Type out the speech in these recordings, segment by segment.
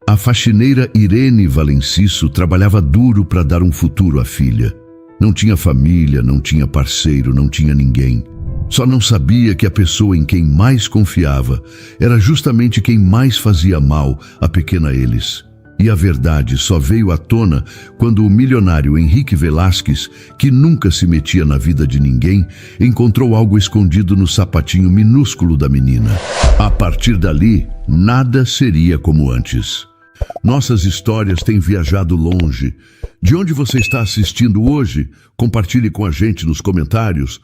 A faxineira Irene Valencisso trabalhava duro para dar um futuro à filha. Não tinha família, não tinha parceiro, não tinha ninguém. Só não sabia que a pessoa em quem mais confiava era justamente quem mais fazia mal a pequena Elis. E a verdade só veio à tona quando o milionário Henrique Velasquez, que nunca se metia na vida de ninguém, encontrou algo escondido no sapatinho minúsculo da menina. A partir dali, nada seria como antes. Nossas histórias têm viajado longe. De onde você está assistindo hoje? Compartilhe com a gente nos comentários.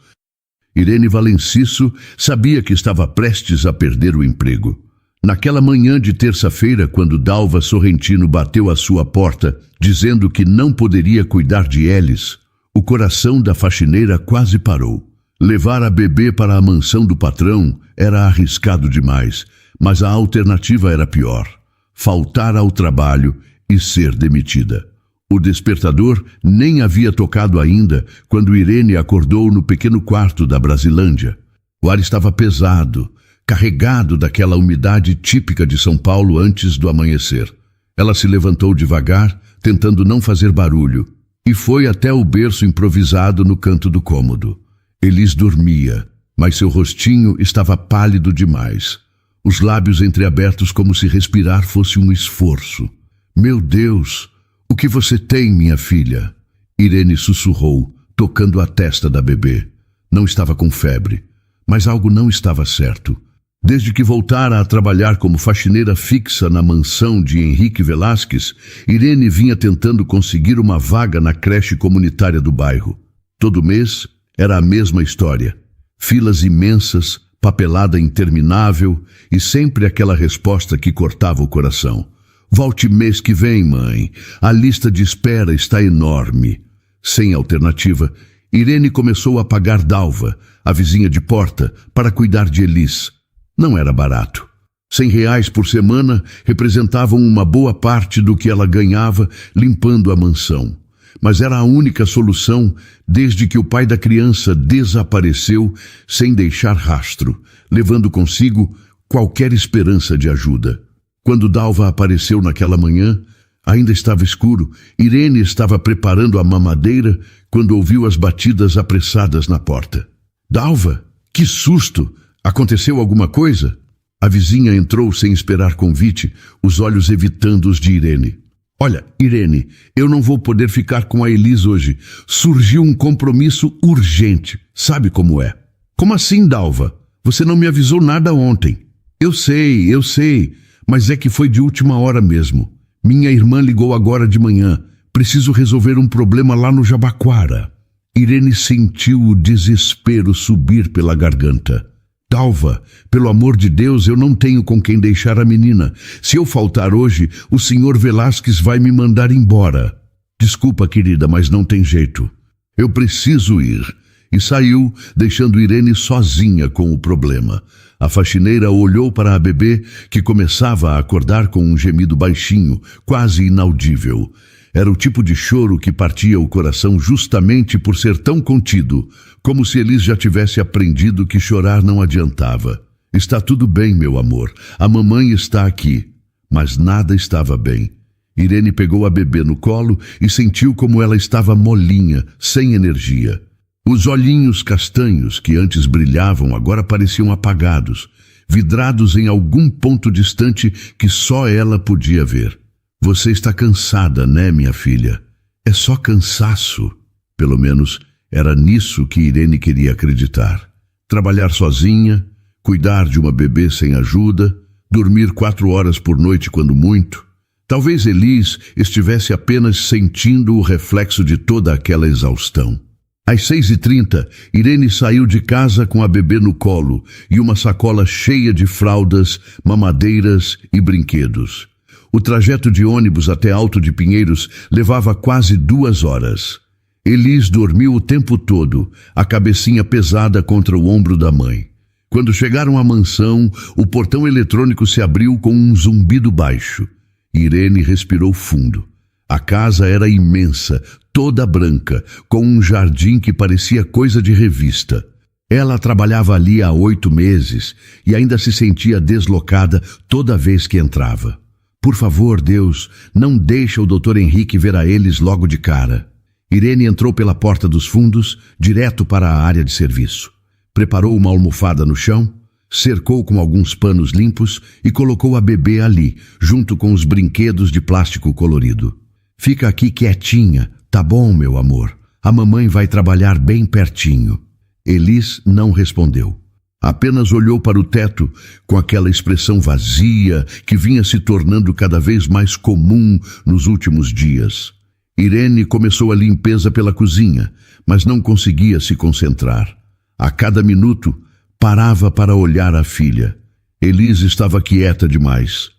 Irene Valencisso sabia que estava prestes a perder o emprego. Naquela manhã de terça-feira, quando Dalva Sorrentino bateu à sua porta, dizendo que não poderia cuidar de Elis, o coração da faxineira quase parou. Levar a bebê para a mansão do patrão era arriscado demais, mas a alternativa era pior: faltar ao trabalho e ser demitida. O despertador nem havia tocado ainda quando Irene acordou no pequeno quarto da Brasilândia. O ar estava pesado, carregado daquela umidade típica de São Paulo antes do amanhecer. Ela se levantou devagar, tentando não fazer barulho, e foi até o berço improvisado no canto do cômodo. Elis dormia, mas seu rostinho estava pálido demais. Os lábios entreabertos como se respirar fosse um esforço. "Meu Deus, o que você tem, minha filha?" Irene sussurrou, tocando a testa da bebê. Não estava com febre, mas algo não estava certo. Desde que voltara a trabalhar como faxineira fixa na mansão de Henrique Velasquez, Irene vinha tentando conseguir uma vaga na creche comunitária do bairro. Todo mês era a mesma história. Filas imensas, papelada interminável e sempre aquela resposta que cortava o coração: "Volte mês que vem, mãe. A lista de espera está enorme." Sem alternativa, Irene começou a pagar Dalva, a vizinha de porta, para cuidar de Elis. Não era barato. R$100 por semana representavam uma boa parte do que ela ganhava limpando a mansão. Mas era a única solução desde que o pai da criança desapareceu sem deixar rastro, levando consigo qualquer esperança de ajuda. Quando Dalva apareceu naquela manhã, ainda estava escuro. Irene estava preparando a mamadeira quando ouviu as batidas apressadas na porta. "Dalva, que susto! Aconteceu alguma coisa?" A vizinha entrou sem esperar convite, os olhos evitando os de Irene. "Olha, Irene, eu não vou poder ficar com a Elis hoje. Surgiu um compromisso urgente. Sabe como é?" "Como assim, Dalva? Você não me avisou nada ontem." Eu sei, mas é que foi de última hora mesmo. Minha irmã ligou agora de manhã. Preciso resolver um problema lá no Jabaquara." Irene sentiu o desespero subir pela garganta. "Dalva, pelo amor de Deus, eu não tenho com quem deixar a menina. Se eu faltar hoje, o senhor Velasquez vai me mandar embora." "Desculpa, querida, mas não tem jeito. Eu preciso ir." E saiu, deixando Irene sozinha com o problema. A faxineira olhou para a bebê, que começava a acordar com um gemido baixinho, quase inaudível. Era o tipo de choro que partia o coração justamente por ser tão contido, como se Elis já tivesse aprendido que chorar não adiantava. "Está tudo bem, meu amor. A mamãe está aqui." Mas nada estava bem. Irene pegou a bebê no colo e sentiu como ela estava molinha, sem energia. Os olhinhos castanhos que antes brilhavam agora pareciam apagados, vidrados em algum ponto distante que só ela podia ver. "Você está cansada, né, minha filha?" "É só cansaço." Pelo menos era nisso que Irene queria acreditar. Trabalhar sozinha, cuidar de uma bebê sem ajuda, dormir 4 horas por noite quando muito. Talvez Elis estivesse apenas sentindo o reflexo de toda aquela exaustão. Às 6h30, Irene saiu de casa com a bebê no colo e uma sacola cheia de fraldas, mamadeiras e brinquedos. O trajeto de ônibus até Alto de Pinheiros levava quase 2 horas. Elis dormiu o tempo todo, a cabecinha pesada contra o ombro da mãe. Quando chegaram à mansão, o portão eletrônico se abriu com um zumbido baixo. Irene respirou fundo. A casa era imensa, toda branca, com um jardim que parecia coisa de revista. Ela trabalhava ali há 8 meses e ainda se sentia deslocada toda vez que entrava. Por favor, Deus, não deixa o Dr. Henrique ver a eles logo de cara. Irene entrou pela porta dos fundos, direto para a área de serviço. Preparou uma almofada no chão, cercou com alguns panos limpos e colocou a bebê ali, junto com os brinquedos de plástico colorido. Fica aqui quietinha, tá bom, meu amor? A mamãe vai trabalhar bem pertinho. Elis não respondeu. Apenas olhou para o teto com aquela expressão vazia que vinha se tornando cada vez mais comum nos últimos dias. Irene começou a limpeza pela cozinha, mas não conseguia se concentrar. A cada minuto, parava para olhar a filha. Elis estava quieta demais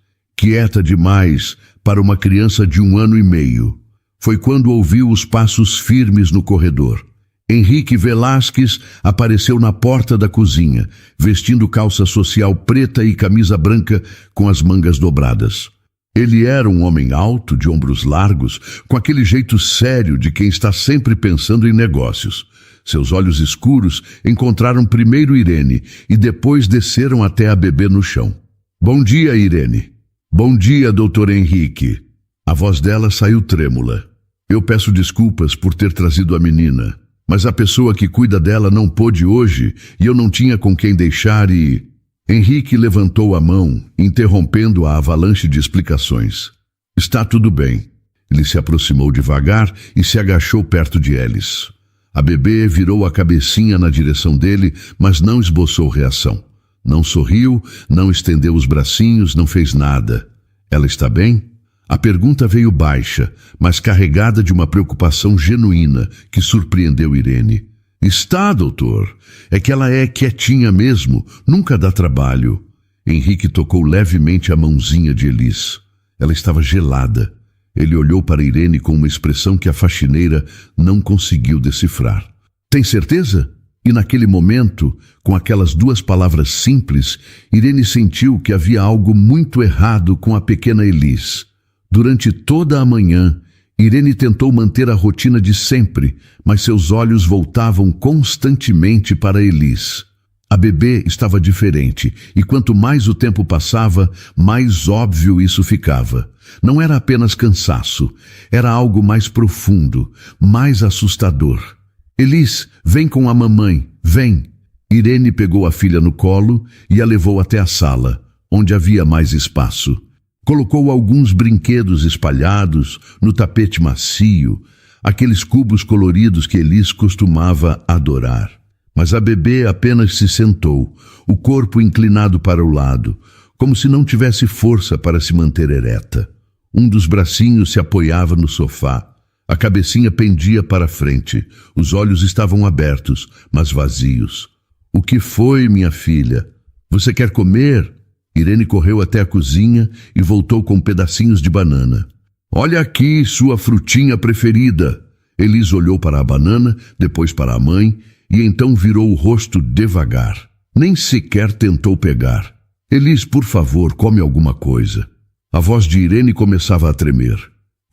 para uma criança de 1 ano e meio. Foi quando ouviu os passos firmes no corredor. Henrique Velasquez apareceu na porta da cozinha, vestindo calça social preta e camisa branca com as mangas dobradas. Ele era um homem alto, de ombros largos, com aquele jeito sério de quem está sempre pensando em negócios. Seus olhos escuros encontraram primeiro Irene e depois desceram até a bebê no chão. Bom dia, Irene. Bom dia, Dr. Henrique. A voz dela saiu trêmula. Eu peço desculpas por ter trazido a menina, mas a pessoa que cuida dela não pôde hoje e eu não tinha com quem deixar e... Henrique levantou a mão, interrompendo a avalanche de explicações. Está tudo bem. Ele se aproximou devagar e se agachou perto de Elis. A bebê virou a cabecinha na direção dele, mas não esboçou reação. Não sorriu, não estendeu os bracinhos, não fez nada. Ela está bem? A pergunta veio baixa, mas carregada de uma preocupação genuína que surpreendeu Irene. Está, doutor. É que ela é quietinha mesmo, nunca dá trabalho. Henrique tocou levemente a mãozinha de Elis. Ela estava gelada. Ele olhou para Irene com uma expressão que a faxineira não conseguiu decifrar. Tem certeza? E naquele momento, com aquelas 2 palavras simples, Irene sentiu que havia algo muito errado com a pequena Elis. Durante toda a manhã, Irene tentou manter a rotina de sempre, mas seus olhos voltavam constantemente para Elis. A bebê estava diferente, e quanto mais o tempo passava, mais óbvio isso ficava. Não era apenas cansaço, era algo mais profundo, mais assustador. Elis, vem com a mamãe, vem. Irene pegou a filha no colo e a levou até a sala, onde havia mais espaço. Colocou alguns brinquedos espalhados no tapete macio, aqueles cubos coloridos que Elis costumava adorar. Mas a bebê apenas se sentou, o corpo inclinado para o lado, como se não tivesse força para se manter ereta. Um dos bracinhos se apoiava no sofá. A cabecinha pendia para frente. Os olhos estavam abertos, mas vazios. O que foi, minha filha? Você quer comer? Irene correu até a cozinha e voltou com pedacinhos de banana. Olha aqui, sua frutinha preferida. Elis olhou para a banana, depois para a mãe, e então virou o rosto devagar. Nem sequer tentou pegar. Elis, por favor, come alguma coisa. A voz de Irene começava a tremer.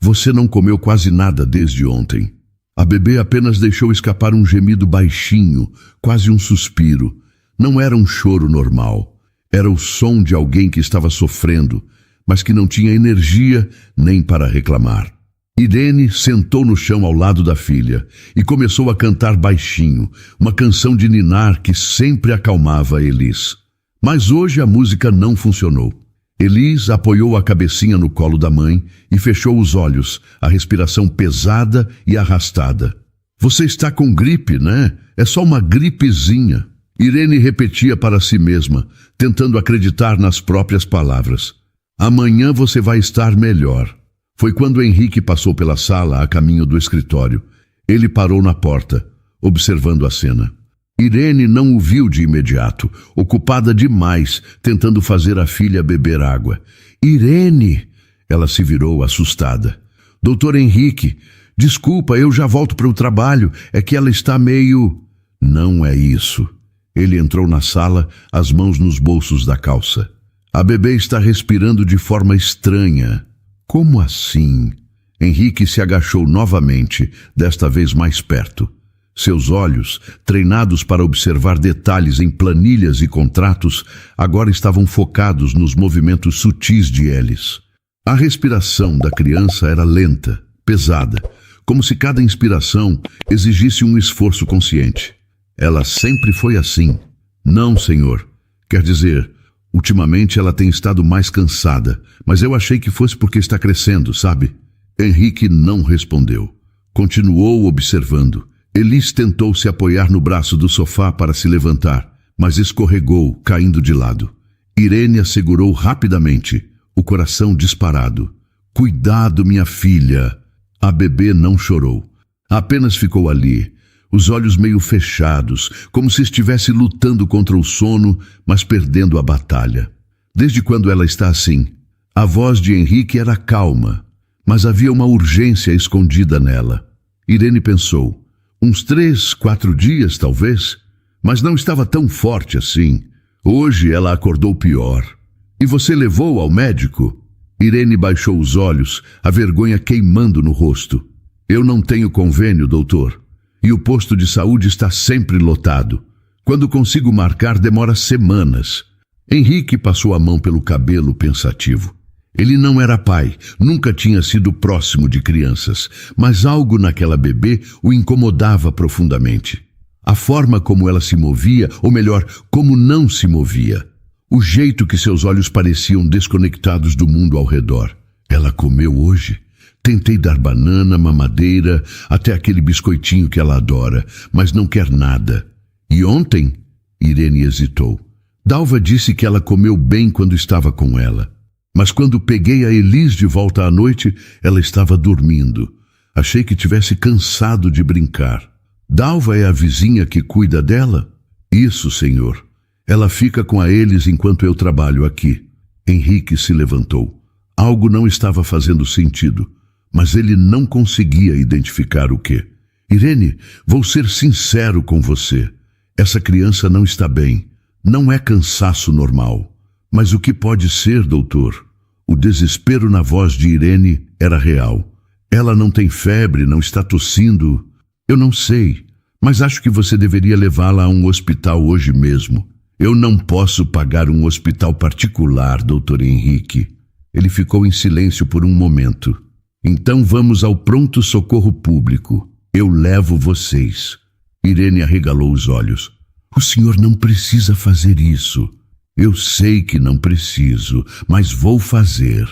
Você não comeu quase nada desde ontem. A bebê apenas deixou escapar um gemido baixinho, quase um suspiro. Não era um choro normal. Era o som de alguém que estava sofrendo, mas que não tinha energia nem para reclamar. Irene sentou no chão ao lado da filha e começou a cantar baixinho, uma canção de ninar que sempre acalmava Elis. Mas hoje a música não funcionou. Elis apoiou a cabecinha no colo da mãe e fechou os olhos, a respiração pesada e arrastada. Você está com gripe, né? É só uma gripezinha. Irene repetia para si mesma, tentando acreditar nas próprias palavras. Amanhã você vai estar melhor. Foi quando Henrique passou pela sala a caminho do escritório. Ele parou na porta, observando a cena. Irene não o viu de imediato, ocupada demais, tentando fazer a filha beber água. Irene! Ela se virou assustada. Doutor Henrique, desculpa, eu já volto para o trabalho. É que ela está meio... Não é isso. Ele entrou na sala, as mãos nos bolsos da calça. A bebê está respirando de forma estranha. Como assim? Henrique se agachou novamente, desta vez mais perto. Seus olhos, treinados para observar detalhes em planilhas e contratos, agora estavam focados nos movimentos sutis de Elis. A respiração da criança era lenta, pesada, como se cada inspiração exigisse um esforço consciente. Ela sempre foi assim. Não, senhor. Quer dizer, ultimamente ela tem estado mais cansada, mas eu achei que fosse porque está crescendo, sabe? Henrique não respondeu. Continuou observando. Elis tentou se apoiar no braço do sofá para se levantar, mas escorregou, caindo de lado. Irene a segurou rapidamente, o coração disparado. Cuidado, minha filha. A bebê não chorou. Apenas ficou ali, os olhos meio fechados, como se estivesse lutando contra o sono, mas perdendo a batalha. Desde quando ela está assim? A voz de Henrique era calma, mas havia uma urgência escondida nela. Irene pensou, uns 3, 4 dias talvez, mas não estava tão forte assim. Hoje ela acordou pior. E você levou ao médico? Irene baixou os olhos, a vergonha queimando no rosto. Eu não tenho convênio, doutor. E o posto de saúde está sempre lotado. Quando consigo marcar, demora semanas. Henrique passou a mão pelo cabelo pensativo. Ele não era pai, nunca tinha sido próximo de crianças, mas algo naquela bebê o incomodava profundamente. A forma como ela se movia, ou melhor, como não se movia. O jeito que seus olhos pareciam desconectados do mundo ao redor. Ela comeu hoje? Tentei dar banana, mamadeira, até aquele biscoitinho que ela adora, mas não quer nada. E ontem? Irene hesitou. Dalva disse que ela comeu bem quando estava com ela. Mas quando peguei a Elis de volta à noite, ela estava dormindo. Achei que tivesse cansado de brincar. Dalva é a vizinha que cuida dela? Isso, senhor. Ela fica com a eles enquanto eu trabalho aqui. Henrique se levantou. Algo não estava fazendo sentido, mas ele não conseguia identificar o quê. Irene, vou ser sincero com você. Essa criança não está bem. Não é cansaço normal. Mas o que pode ser, doutor? O desespero na voz de Irene era real. Ela não tem febre, não está tossindo. Eu não sei, mas acho que você deveria levá-la a um hospital hoje mesmo. Eu não posso pagar um hospital particular, doutor Henrique. Ele ficou em silêncio por um momento. Então vamos ao pronto-socorro público. Eu levo vocês. Irene arregalou os olhos. O senhor não precisa fazer isso. Eu sei que não preciso, mas vou fazer.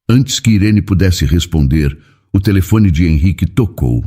Antes que Irene pudesse responder, o telefone de Henrique tocou.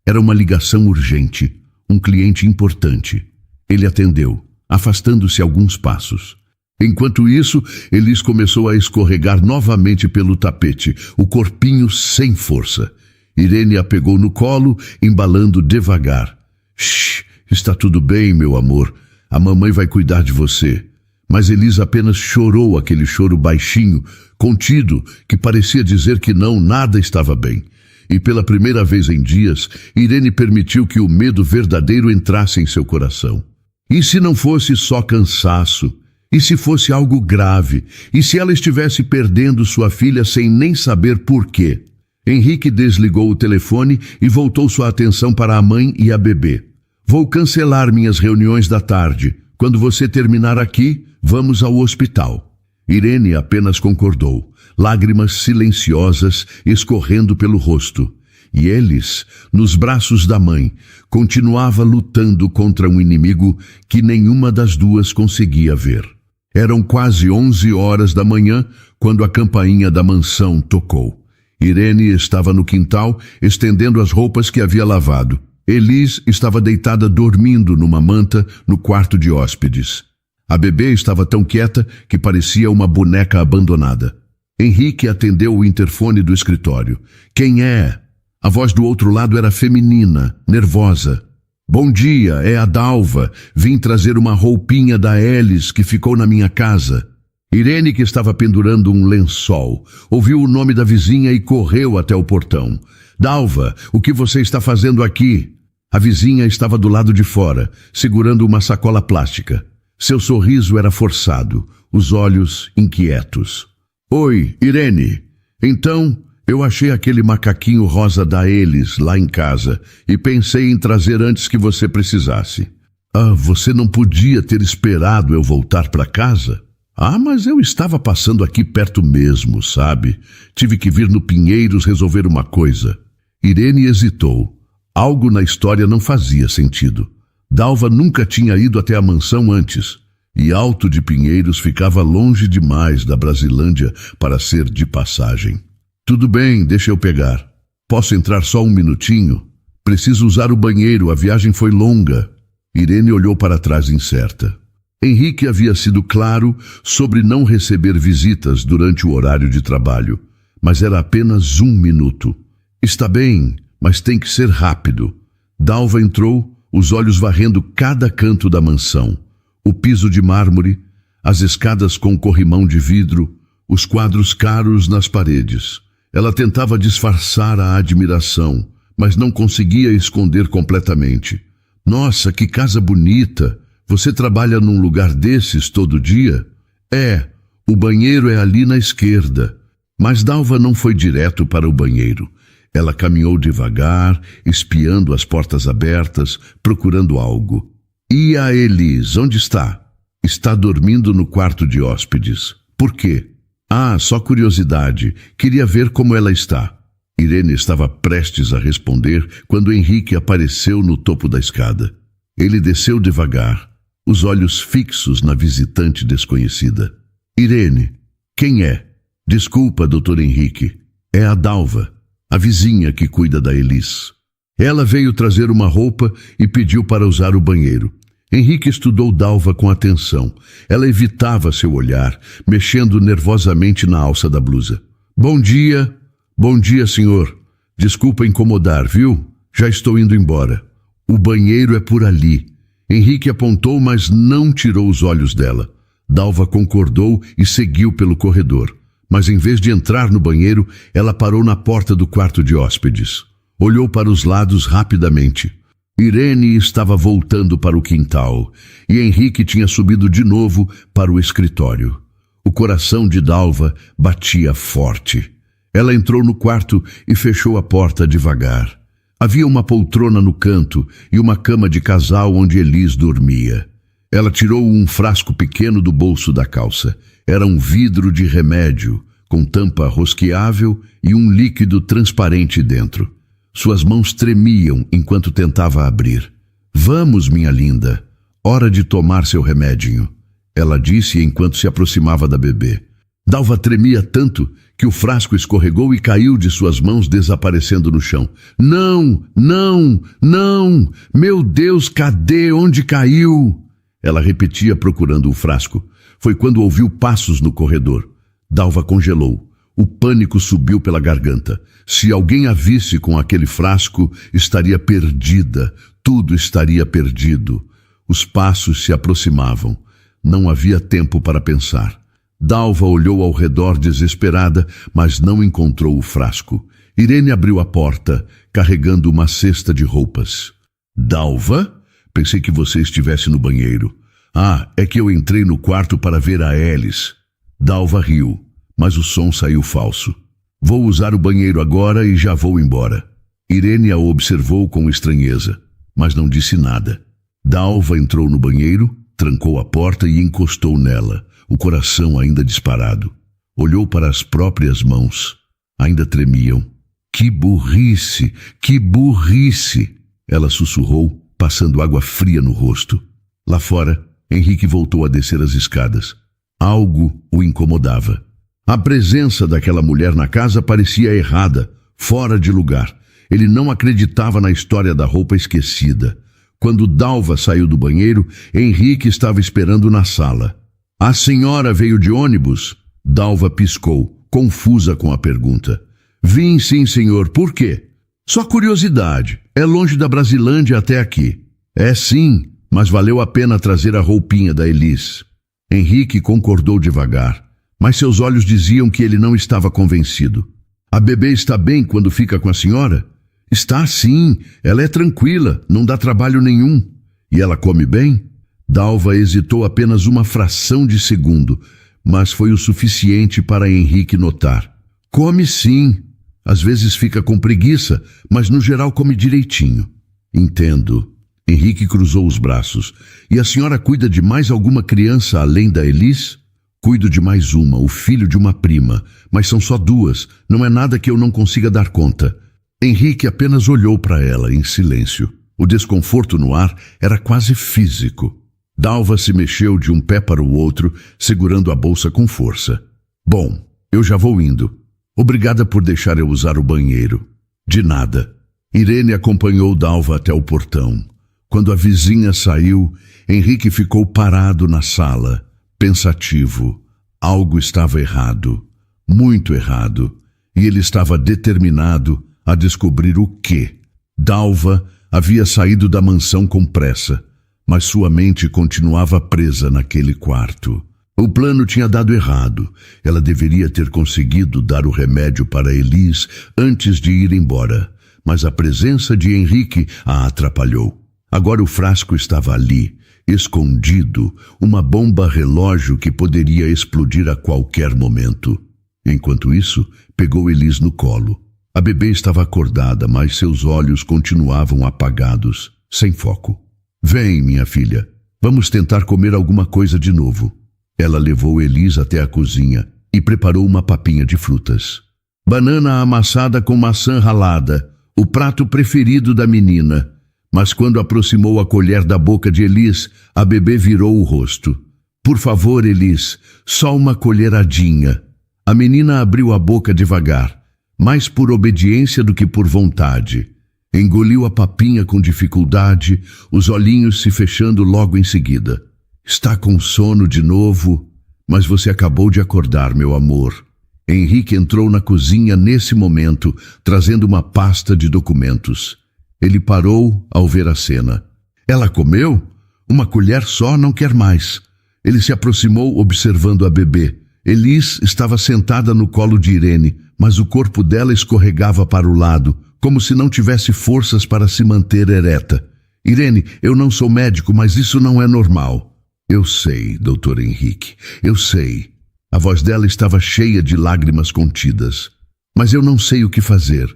Era uma ligação urgente, um cliente importante. Ele atendeu, afastando-se alguns passos. Enquanto isso, Elis começou a escorregar novamente pelo tapete, o corpinho sem força. Irene a pegou no colo, embalando devagar. Shh, está tudo bem, meu amor. A mamãe vai cuidar de você. Mas Elis apenas chorou aquele choro baixinho, contido, que parecia dizer que não, nada estava bem. E pela primeira vez em dias, Irene permitiu que o medo verdadeiro entrasse em seu coração. E se não fosse só cansaço? E se fosse algo grave? E se ela estivesse perdendo sua filha sem nem saber por quê? Henrique desligou o telefone e voltou sua atenção para a mãe e a bebê. Vou cancelar minhas reuniões da tarde. Quando você terminar aqui, vamos ao hospital. Irene apenas concordou, lágrimas silenciosas escorrendo pelo rosto. E Elis, nos braços da mãe, continuava lutando contra um inimigo que nenhuma das duas conseguia ver. Eram quase 11 horas da manhã quando a campainha da mansão tocou. Irene estava no quintal, estendendo as roupas que havia lavado. Elis estava deitada dormindo numa manta no quarto de hóspedes. A bebê estava tão quieta que parecia uma boneca abandonada. Henrique atendeu o interfone do escritório. Quem é? A voz do outro lado era feminina, nervosa. Bom dia, é a Dalva. Vim trazer uma roupinha da Elis que ficou na minha casa. Irene, que estava pendurando um lençol, ouviu o nome da vizinha e correu até o portão. Dalva, o que você está fazendo aqui? A vizinha estava do lado de fora, segurando uma sacola plástica. Seu sorriso era forçado, os olhos inquietos. Oi, Irene. Então, eu achei aquele macaquinho rosa da Elis lá em casa e pensei em trazer antes que você precisasse. Ah, você não podia ter esperado eu voltar para casa? Ah, mas eu estava passando aqui perto mesmo, sabe? Tive que vir no Pinheiros resolver uma coisa. Irene hesitou. Algo na história não fazia sentido. Dalva nunca tinha ido até a mansão antes, e Alto de Pinheiros ficava longe demais da Brasilândia para ser de passagem. Tudo bem, deixa eu pegar. Posso entrar só um minutinho? Preciso usar o banheiro, a viagem foi longa. Irene olhou para trás incerta. Henrique havia sido claro sobre não receber visitas durante o horário de trabalho, mas era apenas 1 minuto. Está bem, mas tem que ser rápido. Dalva entrou, os olhos varrendo cada canto da mansão. O piso de mármore, as escadas com corrimão de vidro, os quadros caros nas paredes. Ela tentava disfarçar a admiração, mas não conseguia esconder completamente. Nossa, que casa bonita! Você trabalha num lugar desses todo dia? É, o banheiro é ali na esquerda. Mas Dalva não foi direto para o banheiro. Ela caminhou devagar, espiando as portas abertas, procurando algo. E a Elis, onde está? Está dormindo no quarto de hóspedes. Por quê? Ah, só curiosidade. Queria ver como ela está. Irene estava prestes a responder quando Henrique apareceu no topo da escada. Ele desceu devagar, os olhos fixos na visitante desconhecida. Irene, quem é? Desculpa, Dr. Henrique. É a Dalva, a vizinha que cuida da Elis. Ela veio trazer uma roupa e pediu para usar o banheiro. Henrique estudou Dalva com atenção. Ela evitava seu olhar, mexendo nervosamente na alça da blusa. Bom dia. Bom dia, senhor. Desculpa incomodar, viu? Já estou indo embora. O banheiro é por ali. Henrique apontou, mas não tirou os olhos dela. Dalva concordou e seguiu pelo corredor. Mas em vez de entrar no banheiro, ela parou na porta do quarto de hóspedes. Olhou para os lados rapidamente. Irene estava voltando para o quintal e Henrique tinha subido de novo para o escritório. O coração de Dalva batia forte. Ela entrou no quarto e fechou a porta devagar. Havia uma poltrona no canto e uma cama de casal onde Elis dormia. Ela tirou um frasco pequeno do bolso da calça. Era um vidro de remédio, com tampa rosqueável e um líquido transparente dentro. Suas mãos tremiam enquanto tentava abrir. Vamos, minha linda. Hora de tomar seu remedinho, ela disse enquanto se aproximava da bebê. Dalva tremia tanto que o frasco escorregou e caiu de suas mãos, desaparecendo no chão. Não, não, não! Meu Deus, cadê? Onde caiu? Ela repetia procurando o frasco. Foi quando ouviu passos no corredor. Dalva congelou. O pânico subiu pela garganta. Se alguém a visse com aquele frasco, estaria perdida. Tudo estaria perdido. Os passos se aproximavam. Não havia tempo para pensar. Dalva olhou ao redor desesperada, mas não encontrou o frasco. Irene abriu a porta, carregando uma cesta de roupas. Dalva? Pensei que você estivesse no banheiro. Ah, é que eu entrei no quarto para ver a Elis. Dalva riu, mas o som saiu falso. Vou usar o banheiro agora e já vou embora. Irene a observou com estranheza, mas não disse nada. Dalva entrou no banheiro, trancou a porta e encostou nela, o coração ainda disparado. Olhou para as próprias mãos. Ainda tremiam. Que burrice! Que burrice! Ela sussurrou, passando água fria no rosto. Lá fora, Henrique voltou a descer as escadas. Algo o incomodava. A presença daquela mulher na casa parecia errada, fora de lugar. Ele não acreditava na história da roupa esquecida. Quando Dalva saiu do banheiro, Henrique estava esperando na sala. A senhora veio de ônibus? Dalva piscou, confusa com a pergunta. Vim sim, senhor. Por quê? Só curiosidade. É longe da Brasilândia até aqui. É sim, mas valeu a pena trazer a roupinha da Elis. Henrique concordou devagar, mas seus olhos diziam que ele não estava convencido. A bebê está bem quando fica com a senhora? Está sim, ela é tranquila, não dá trabalho nenhum. E ela come bem? Dalva hesitou apenas uma fração de segundo, mas foi o suficiente para Henrique notar. Come sim, às vezes fica com preguiça, mas no geral come direitinho. Entendo. Henrique cruzou os braços. E a senhora cuida de mais alguma criança além da Elis? Cuido de mais uma, o filho de uma prima, mas são só duas, não é nada que eu não consiga dar conta. Henrique apenas olhou para ela em silêncio. O desconforto no ar era quase físico. Dalva se mexeu de um pé para o outro, segurando a bolsa com força. Bom, eu já vou indo. Obrigada por deixar eu usar o banheiro. De nada. Irene acompanhou Dalva até o portão. Quando a vizinha saiu, Henrique ficou parado na sala, pensativo. Algo estava errado, muito errado, e ele estava determinado a descobrir o quê. Dalva havia saído da mansão com pressa, mas sua mente continuava presa naquele quarto. O plano tinha dado errado. Ela deveria ter conseguido dar o remédio para Elis antes de ir embora, mas a presença de Henrique a atrapalhou. Agora o frasco estava ali, escondido, uma bomba relógio que poderia explodir a qualquer momento. Enquanto isso, pegou Elis no colo. A bebê estava acordada, mas seus olhos continuavam apagados, sem foco. Vem, minha filha, vamos tentar comer alguma coisa de novo. Ela levou Elis até a cozinha e preparou uma papinha de frutas. Banana amassada com maçã ralada, o prato preferido da menina. Mas quando aproximou a colher da boca de Elis, a bebê virou o rosto. Por favor, Elis, só uma colheradinha. A menina abriu a boca devagar, mais por obediência do que por vontade. Engoliu a papinha com dificuldade, os olhinhos se fechando logo em seguida. Está com sono de novo? Mas você acabou de acordar, meu amor. Henrique entrou na cozinha nesse momento, trazendo uma pasta de documentos. Ele parou ao ver a cena. Ela comeu? Uma colher só não quer mais. Ele se aproximou observando a bebê. Elis estava sentada no colo de Irene, mas o corpo dela escorregava para o lado, como se não tivesse forças para se manter ereta. Irene, eu não sou médico, mas isso não é normal. Eu sei, doutor Henrique, eu sei. A voz dela estava cheia de lágrimas contidas. Mas eu não sei o que fazer.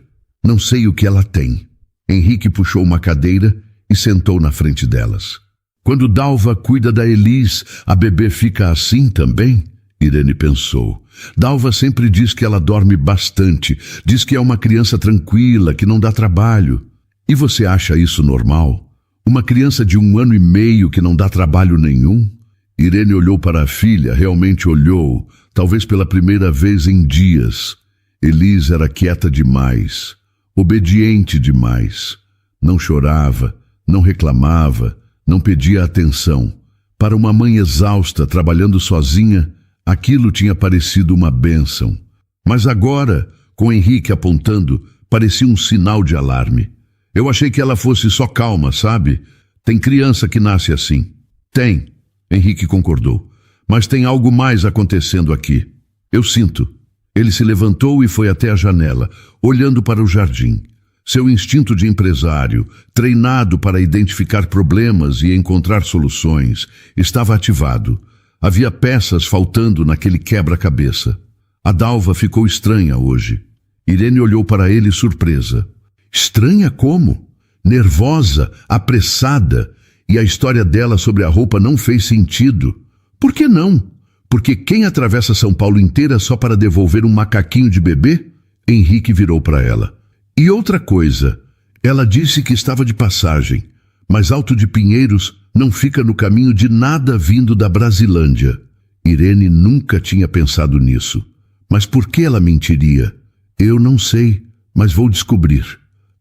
Não sei o que ela tem. Henrique puxou uma cadeira e sentou na frente delas. Quando Dalva cuida da Elis, a bebê fica assim também? Irene pensou. Dalva sempre diz que ela dorme bastante, diz que é uma criança tranquila, que não dá trabalho. E você acha isso normal? Uma criança de 1 ano e meio que não dá trabalho nenhum? Irene olhou para a filha, realmente olhou, talvez pela primeira vez em dias. Elis era quieta demais, obediente demais. Não chorava, não reclamava, não pedia atenção. Para uma mãe exausta, trabalhando sozinha, aquilo tinha parecido uma bênção. Mas agora, com Henrique apontando, parecia um sinal de alarme. Eu achei que ela fosse só calma, sabe? Tem criança que nasce assim. Tem, Henrique concordou. Mas tem algo mais acontecendo aqui. Eu sinto. Ele se levantou e foi até a janela, olhando para o jardim. Seu instinto de empresário, treinado para identificar problemas e encontrar soluções, estava ativado. Havia peças faltando naquele quebra-cabeça. A Dalva ficou estranha hoje. Irene olhou para ele surpresa. Estranha como? Nervosa, apressada, e a história dela sobre a roupa não fez sentido. Por que não? Porque quem atravessa São Paulo inteira só para devolver um macaquinho de bebê? Henrique virou para ela. E outra coisa, ela disse que estava de passagem, mas Alto de Pinheiros não fica no caminho de nada vindo da Brasilândia. Irene nunca tinha pensado nisso. Mas por que ela mentiria? Eu não sei, mas vou descobrir.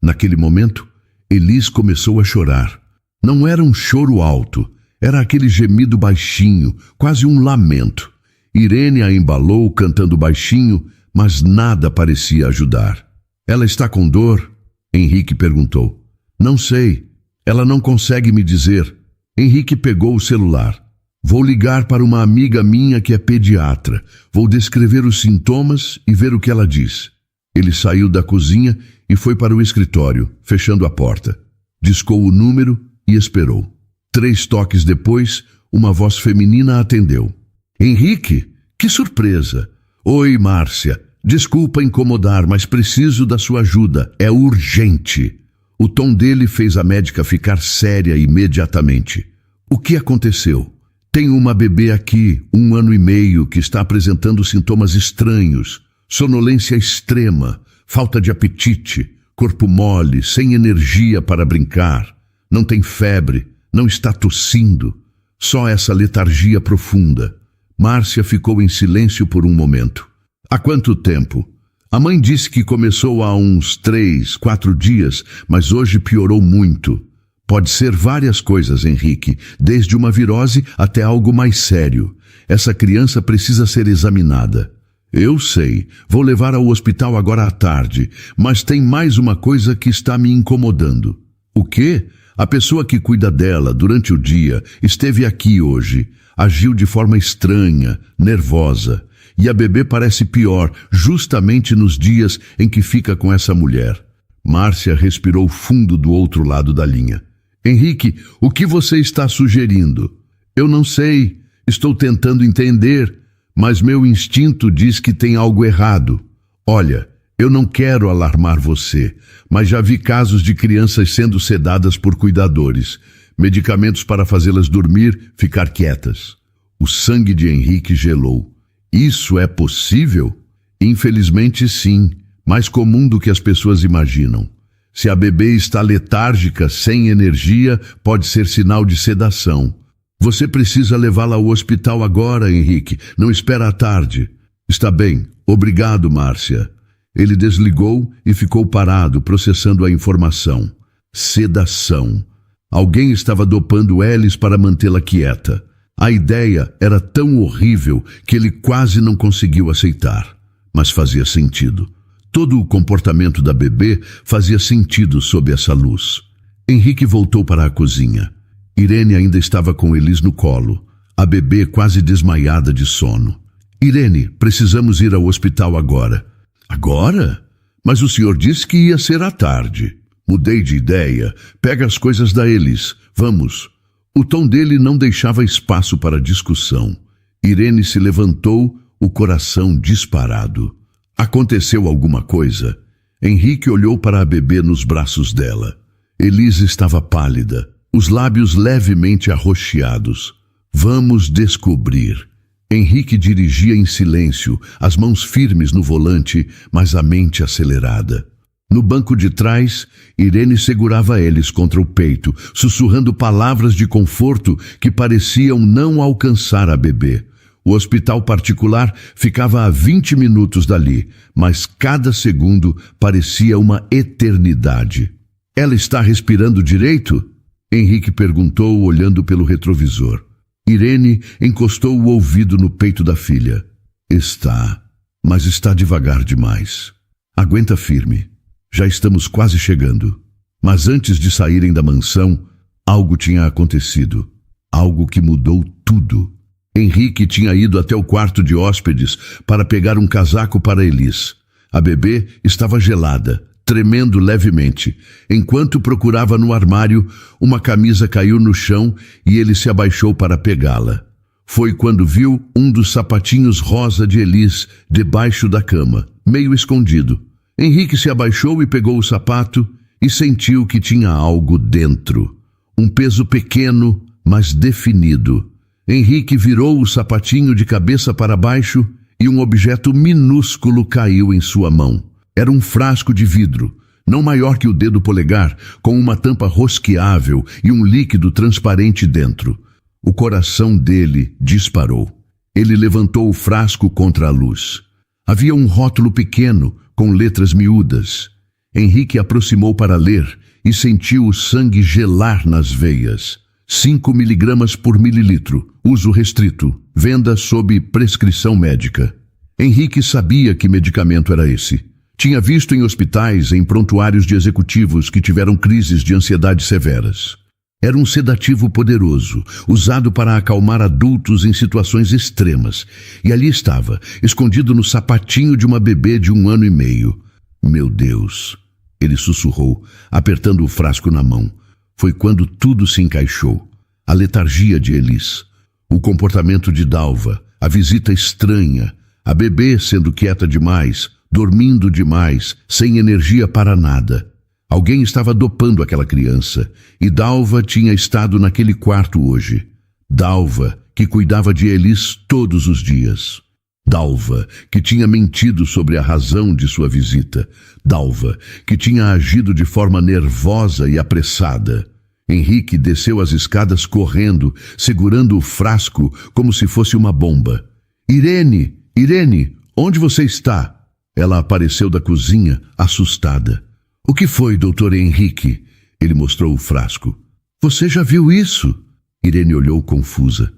Naquele momento, Elis começou a chorar. Não era um choro alto, era aquele gemido baixinho, quase um lamento. Irene a embalou cantando baixinho, mas nada parecia ajudar. Ela está com dor? Henrique perguntou. Não sei, ela não consegue me dizer. Henrique pegou o celular. Vou ligar para uma amiga minha que é pediatra. Vou descrever os sintomas e ver o que ela diz. Ele saiu da cozinha e foi para o escritório, fechando a porta. Discou o número e esperou. 3 toques depois, uma voz feminina atendeu. Henrique? Que surpresa! Oi, Márcia. Desculpa incomodar, mas preciso da sua ajuda. É urgente. O tom dele fez a médica ficar séria imediatamente. O que aconteceu? Tenho uma bebê aqui, 1 ano e meio, que está apresentando sintomas estranhos, sonolência extrema, falta de apetite, corpo mole, sem energia para brincar, não tem febre, não está tossindo, só essa letargia profunda. Márcia ficou em silêncio por um momento. Há quanto tempo? A mãe disse que começou há uns 3, 4 dias, mas hoje piorou muito. Pode ser várias coisas, Henrique, desde uma virose até algo mais sério. Essa criança precisa ser examinada. Eu sei, vou levar ao hospital agora à tarde, mas tem mais uma coisa que está me incomodando. O quê? A pessoa que cuida dela durante o dia esteve aqui hoje, agiu de forma estranha, nervosa, e a bebê parece pior justamente nos dias em que fica com essa mulher. Márcia respirou fundo do outro lado da linha. Henrique, o que você está sugerindo? Eu não sei, estou tentando entender, mas meu instinto diz que tem algo errado. Olha, eu não quero alarmar você, mas já vi casos de crianças sendo sedadas por cuidadores, medicamentos para fazê-las dormir, ficar quietas. O sangue de Henrique gelou. Isso é possível? Infelizmente sim, mais comum do que as pessoas imaginam. Se a bebê está letárgica, sem energia, pode ser sinal de sedação. Você precisa levá-la ao hospital agora, Henrique. Não espera à tarde. Está bem. Obrigado, Márcia. Ele desligou e ficou parado, processando a informação. Sedação. Alguém estava dopando Elis para mantê-la quieta. A ideia era tão horrível que ele quase não conseguiu aceitar. Mas fazia sentido. Todo o comportamento da bebê fazia sentido sob essa luz. Henrique voltou para a cozinha. Irene ainda estava com Elis no colo, a bebê quase desmaiada de sono. Irene, precisamos ir ao hospital agora. Agora? Mas o senhor disse que ia ser à tarde. Mudei de ideia. Pega as coisas da Elis. Vamos. O tom dele não deixava espaço para discussão. Irene se levantou, o coração disparado. Aconteceu alguma coisa? Henrique olhou para a bebê nos braços dela. Elis estava pálida, os lábios levemente arroxeados. Vamos descobrir. Henrique dirigia em silêncio, as mãos firmes no volante, mas a mente acelerada. No banco de trás, Irene segurava Elis contra o peito, sussurrando palavras de conforto que pareciam não alcançar a bebê. O hospital particular ficava a 20 minutos dali, mas cada segundo parecia uma eternidade. Ela está respirando direito? Henrique perguntou, olhando pelo retrovisor. Irene encostou o ouvido no peito da filha. Está, mas está devagar demais. Aguenta firme. Já estamos quase chegando. Mas antes de saírem da mansão, algo tinha acontecido. Algo que mudou tudo. Henrique tinha ido até o quarto de hóspedes para pegar um casaco para Elis. A bebê estava gelada, tremendo levemente. Enquanto procurava no armário, uma camisa caiu no chão e ele se abaixou para pegá-la. Foi quando viu um dos sapatinhos rosa de Elis debaixo da cama, meio escondido. Henrique se abaixou e pegou o sapato e sentiu que tinha algo dentro. Um peso pequeno, mas definido. Henrique virou o sapatinho de cabeça para baixo e um objeto minúsculo caiu em sua mão. Era um frasco de vidro, não maior que o dedo polegar, com uma tampa rosqueável e um líquido transparente dentro. O coração dele disparou. Ele levantou o frasco contra a luz. Havia um rótulo pequeno, com letras miúdas. Henrique aproximou para ler e sentiu o sangue gelar nas veias. 5 miligramas por mililitro, uso restrito, venda sob prescrição médica. Henrique sabia que medicamento era esse. Tinha visto em hospitais, em prontuários de executivos que tiveram crises de ansiedade severas. Era um sedativo poderoso, usado para acalmar adultos em situações extremas. E ali estava, escondido no sapatinho de uma bebê de 1 ano e meio. Meu Deus! Ele sussurrou, apertando o frasco na mão. Foi quando tudo se encaixou. A letargia de Elis, o comportamento de Dalva, a visita estranha, a bebê sendo quieta demais, dormindo demais, sem energia para nada. Alguém estava dopando aquela criança, e Dalva tinha estado naquele quarto hoje. Dalva, que cuidava de Elis todos os dias. Dalva, que tinha mentido sobre a razão de sua visita. Dalva, que tinha agido de forma nervosa e apressada. Henrique desceu as escadas correndo, segurando o frasco como se fosse uma bomba. Irene, Irene, onde você está? Ela apareceu da cozinha, assustada. O que foi, doutor Henrique? Ele mostrou o frasco. Você já viu isso? Irene olhou confusa.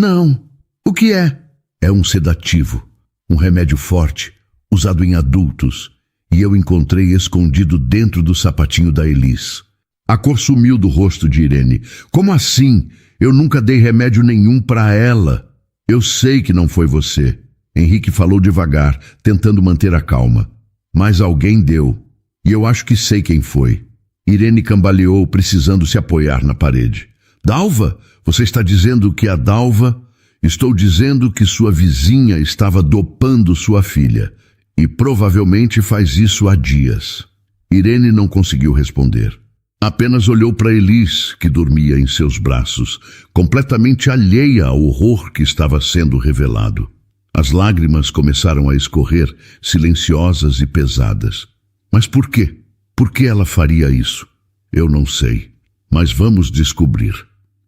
Não. O que é? É um sedativo, um remédio forte, usado em adultos, e eu encontrei escondido dentro do sapatinho da Elis. A cor sumiu do rosto de Irene. Como assim? Eu nunca dei remédio nenhum para ela. Eu sei que não foi você. Henrique falou devagar, tentando manter a calma. Mas alguém deu, e eu acho que sei quem foi. Irene cambaleou, precisando se apoiar na parede. Dalva? Você está dizendo que a Dalva... Estou dizendo que sua vizinha estava dopando sua filha, e provavelmente faz isso há dias. Irene não conseguiu responder. Apenas olhou para Elis, que dormia em seus braços, completamente alheia ao horror que estava sendo revelado. As lágrimas começaram a escorrer, silenciosas e pesadas. Mas por quê? Por que ela faria isso? Eu não sei, mas vamos descobrir.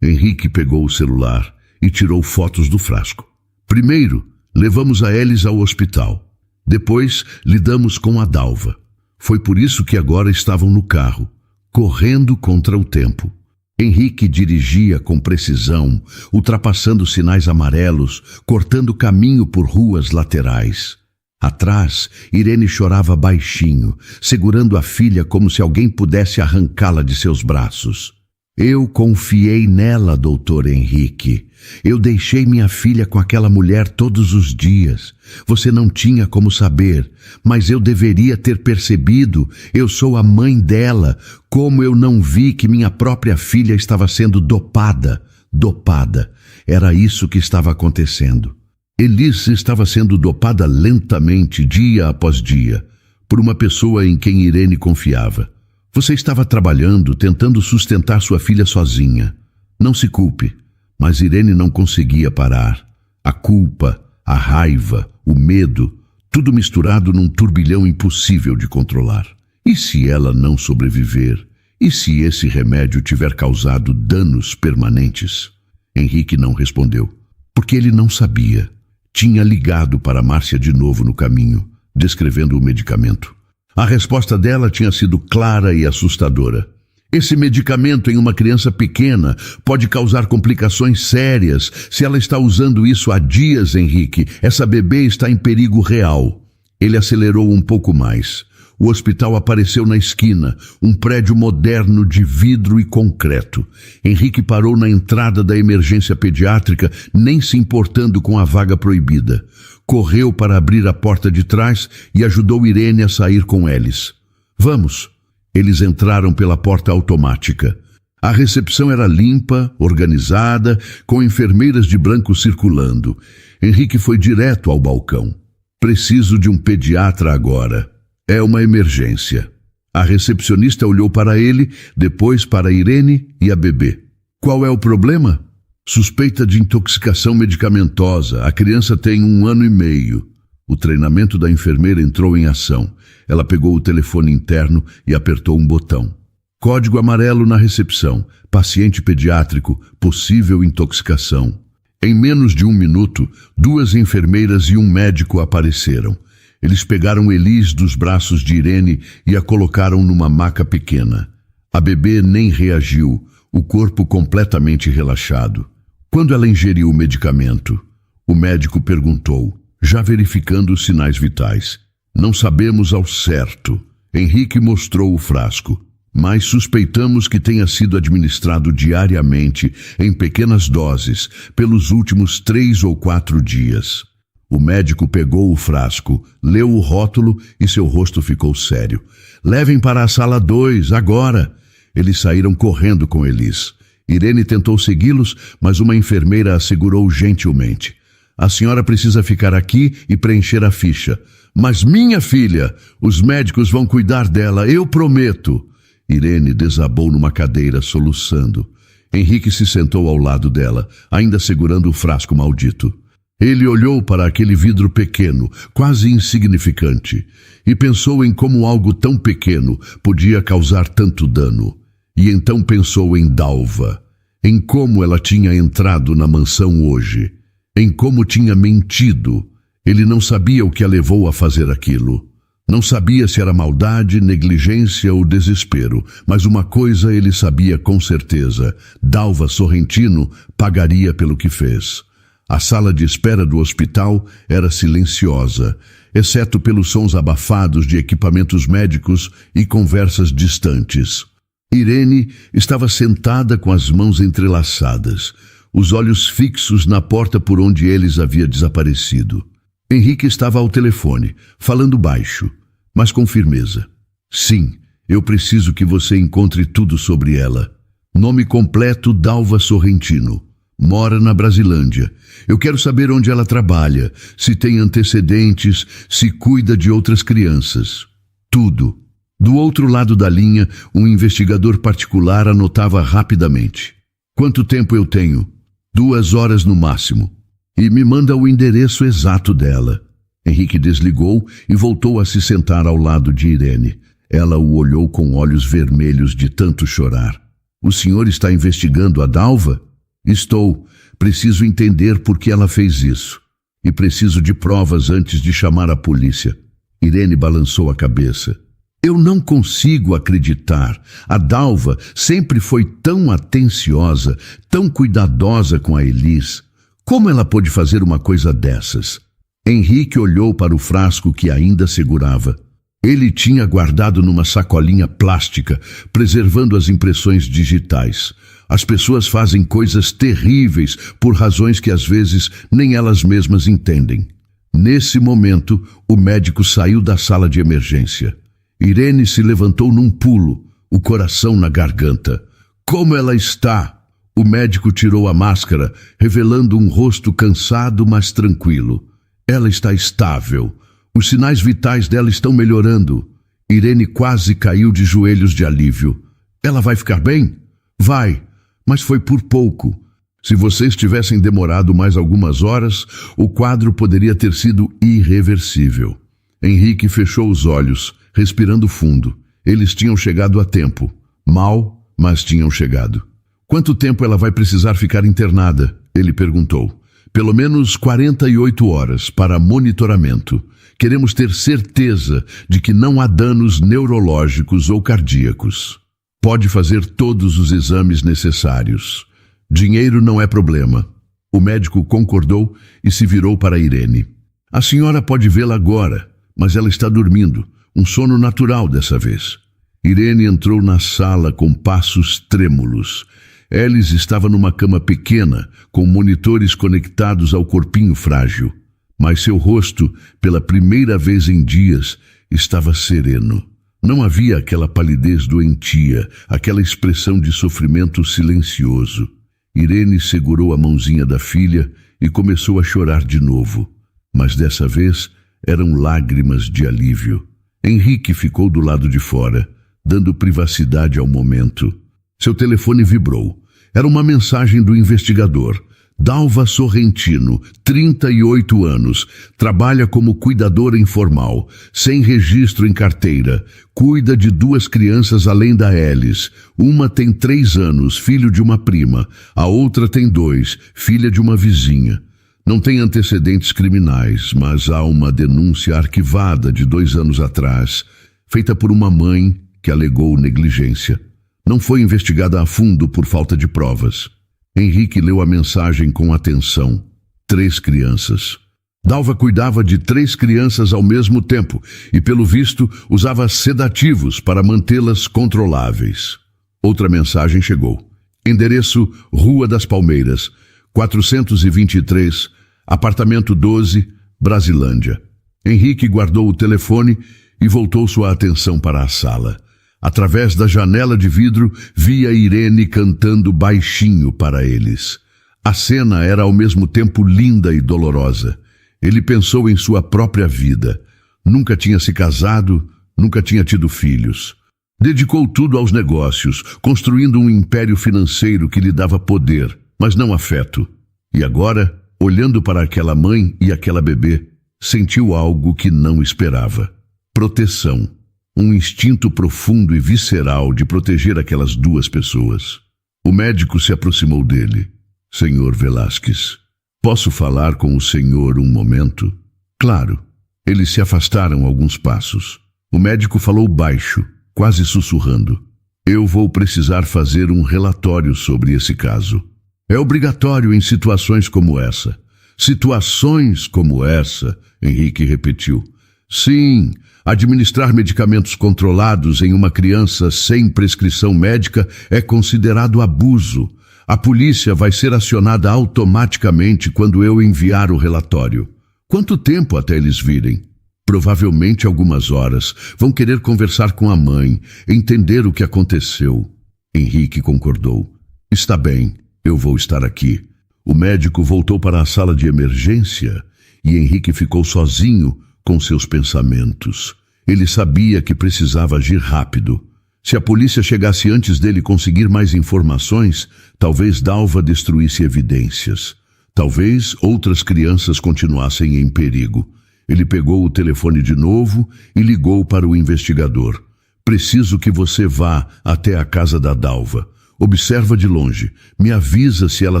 Henrique pegou o celular e tirou fotos do frasco. Primeiro, levamos a Elis ao hospital. Depois, lidamos com a Dalva. Foi por isso que agora estavam no carro, correndo contra o tempo. Henrique dirigia com precisão, ultrapassando sinais amarelos, cortando caminho por ruas laterais. Atrás, Irene chorava baixinho, segurando a filha como se alguém pudesse arrancá-la de seus braços. Eu confiei nela, doutor Henrique. Eu deixei minha filha com aquela mulher todos os dias. Você não tinha como saber, mas eu deveria ter percebido. Eu sou a mãe dela. Como eu não vi que minha própria filha estava sendo dopada? Dopada. Era isso que estava acontecendo. Elis estava sendo dopada lentamente, dia após dia, por uma pessoa em quem Irene confiava. Você estava trabalhando, tentando sustentar sua filha sozinha. Não se culpe, mas Irene não conseguia parar. A culpa, a raiva, o medo, tudo misturado num turbilhão impossível de controlar. E se ela não sobreviver? E se esse remédio tiver causado danos permanentes? Henrique não respondeu, porque ele não sabia. Tinha ligado para Márcia de novo no caminho, descrevendo o medicamento. A resposta dela tinha sido clara e assustadora. Esse medicamento em uma criança pequena pode causar complicações sérias. Se ela está usando isso há dias, Henrique, essa bebê está em perigo real. Ele acelerou um pouco mais. O hospital apareceu na esquina, um prédio moderno de vidro e concreto. Henrique parou na entrada da emergência pediátrica, nem se importando com a vaga proibida. Correu para abrir a porta de trás e ajudou Irene a sair com Elis. Vamos. Eles entraram pela porta automática. A recepção era limpa, organizada, com enfermeiras de branco circulando. Henrique foi direto ao balcão. Preciso de um pediatra agora. É uma emergência. A recepcionista olhou para ele, depois para Irene e a bebê. Qual é o problema? Suspeita de intoxicação medicamentosa. A criança tem 1 ano e meio. O treinamento da enfermeira entrou em ação. Ela pegou o telefone interno e apertou um botão. Código amarelo na recepção. Paciente pediátrico. Possível intoxicação. Em menos de 1 minuto, 2 enfermeiras e um médico apareceram. Eles pegaram Elis dos braços de Irene e a colocaram numa maca pequena. A bebê nem reagiu, o corpo completamente relaxado. Quando ela ingeriu o medicamento, o médico perguntou, já verificando os sinais vitais. Não sabemos ao certo. Henrique mostrou o frasco, mas suspeitamos que tenha sido administrado diariamente, em pequenas doses, pelos últimos 3 ou 4 dias. O médico pegou o frasco, leu o rótulo e seu rosto ficou sério. Levem para a sala 2, agora! Eles saíram correndo com Elis. Irene tentou segui-los, mas uma enfermeira a segurou gentilmente. A senhora precisa ficar aqui e preencher a ficha. Mas minha filha, os médicos vão cuidar dela, eu prometo. Irene desabou numa cadeira, soluçando. Henrique se sentou ao lado dela, ainda segurando o frasco maldito. Ele olhou para aquele vidro pequeno, quase insignificante, e pensou em como algo tão pequeno podia causar tanto dano. E então pensou em Dalva, em como ela tinha entrado na mansão hoje, em como tinha mentido. Ele não sabia o que a levou a fazer aquilo. Não sabia se era maldade, negligência ou desespero, mas uma coisa ele sabia com certeza: Dalva Sorrentino pagaria pelo que fez. A sala de espera do hospital era silenciosa, exceto pelos sons abafados de equipamentos médicos e conversas distantes. Irene estava sentada com as mãos entrelaçadas, os olhos fixos na porta por onde eles haviam desaparecido. Henrique estava ao telefone, falando baixo, mas com firmeza. Sim, eu preciso que você encontre tudo sobre ela. Nome completo: Dalva Sorrentino. Mora na Brasilândia. Eu quero saber onde ela trabalha, se tem antecedentes, se cuida de outras crianças. Tudo. Do outro lado da linha, um investigador particular anotava rapidamente. Quanto tempo eu tenho? 2 horas no máximo. E me manda o endereço exato dela. Henrique desligou e voltou a se sentar ao lado de Irene. Ela o olhou com olhos vermelhos de tanto chorar. O senhor está investigando a Dalva? Estou. Preciso entender por que ela fez isso. E preciso de provas antes de chamar a polícia. Irene balançou a cabeça. Eu não consigo acreditar. A Dalva sempre foi tão atenciosa, tão cuidadosa com a Elis. Como ela pôde fazer uma coisa dessas? Henrique olhou para o frasco que ainda segurava. Ele tinha guardado numa sacolinha plástica, preservando as impressões digitais. As pessoas fazem coisas terríveis por razões que às vezes nem elas mesmas entendem. Nesse momento, o médico saiu da sala de emergência. Irene se levantou num pulo, o coração na garganta. Como ela está? O médico tirou a máscara, revelando um rosto cansado, mas tranquilo. Ela está estável. Os sinais vitais dela estão melhorando. Irene quase caiu de joelhos de alívio. Ela vai ficar bem? Vai, mas foi por pouco. Se vocês tivessem demorado mais algumas horas, o quadro poderia ter sido irreversível. Henrique fechou os olhos, respirando fundo. Eles tinham chegado a tempo. Mal, mas tinham chegado. Quanto tempo ela vai precisar ficar internada? Ele perguntou. Pelo menos 48 horas para monitoramento. Queremos ter certeza de que não há danos neurológicos ou cardíacos. Pode fazer todos os exames necessários. Dinheiro não é problema. O médico concordou e se virou para Irene. A senhora pode vê-la agora, mas ela está dormindo. Um sono natural dessa vez. Irene entrou na sala com passos trêmulos. Alice estava numa cama pequena, com monitores conectados ao corpinho frágil. Mas seu rosto, pela primeira vez em dias, estava sereno. Não havia aquela palidez doentia, aquela expressão de sofrimento silencioso. Irene segurou a mãozinha da filha e começou a chorar de novo. Mas dessa vez eram lágrimas de alívio. Henrique ficou do lado de fora, dando privacidade ao momento. Seu telefone vibrou. Era uma mensagem do investigador. Dalva Sorrentino, 38 anos, trabalha como cuidadora informal, sem registro em carteira, cuida de 2 crianças além da Alice. Uma tem 3 anos, filho de uma prima, a outra tem 2, filha de uma vizinha. Não tem antecedentes criminais, mas há uma denúncia arquivada de 2 anos atrás, feita por uma mãe que alegou negligência. Não foi investigada a fundo por falta de provas. Henrique leu a mensagem com atenção. 3 crianças. Dalva cuidava de 3 crianças ao mesmo tempo e, pelo visto, usava sedativos para mantê-las controláveis. Outra mensagem chegou. Endereço: Rua das Palmeiras, 423, apartamento 12, Brasilândia. Henrique guardou o telefone e voltou sua atenção para a sala. Através da janela de vidro, via Irene cantando baixinho para eles. A cena era ao mesmo tempo linda e dolorosa. Ele pensou em sua própria vida. Nunca tinha se casado, nunca tinha tido filhos. Dedicou tudo aos negócios, construindo um império financeiro que lhe dava poder, mas não afeto. E agora, olhando para aquela mãe e aquela bebê, sentiu algo que não esperava. Proteção. Um instinto profundo e visceral de proteger aquelas duas pessoas. O médico se aproximou dele. Senhor Velásquez, posso falar com o senhor um momento? Claro. Eles se afastaram alguns passos. O médico falou baixo, quase sussurrando. Eu vou precisar fazer um relatório sobre esse caso. É obrigatório em situações como essa. Situações como essa, Henrique repetiu. Sim, administrar medicamentos controlados em uma criança sem prescrição médica é considerado abuso. A polícia vai ser acionada automaticamente quando eu enviar o relatório. Quanto tempo até eles virem? Provavelmente algumas horas. Vão querer conversar com a mãe, entender o que aconteceu. Henrique concordou. Está bem, eu vou estar aqui. O médico voltou para a sala de emergência e Henrique ficou sozinho com seus pensamentos. Ele sabia que precisava agir rápido. Se a polícia chegasse antes dele conseguir mais informações, talvez Dalva destruísse evidências. Talvez outras crianças continuassem em perigo. Ele pegou o telefone de novo e ligou para o investigador. Preciso que você vá até a casa da Dalva. Observa de longe. Me avisa se ela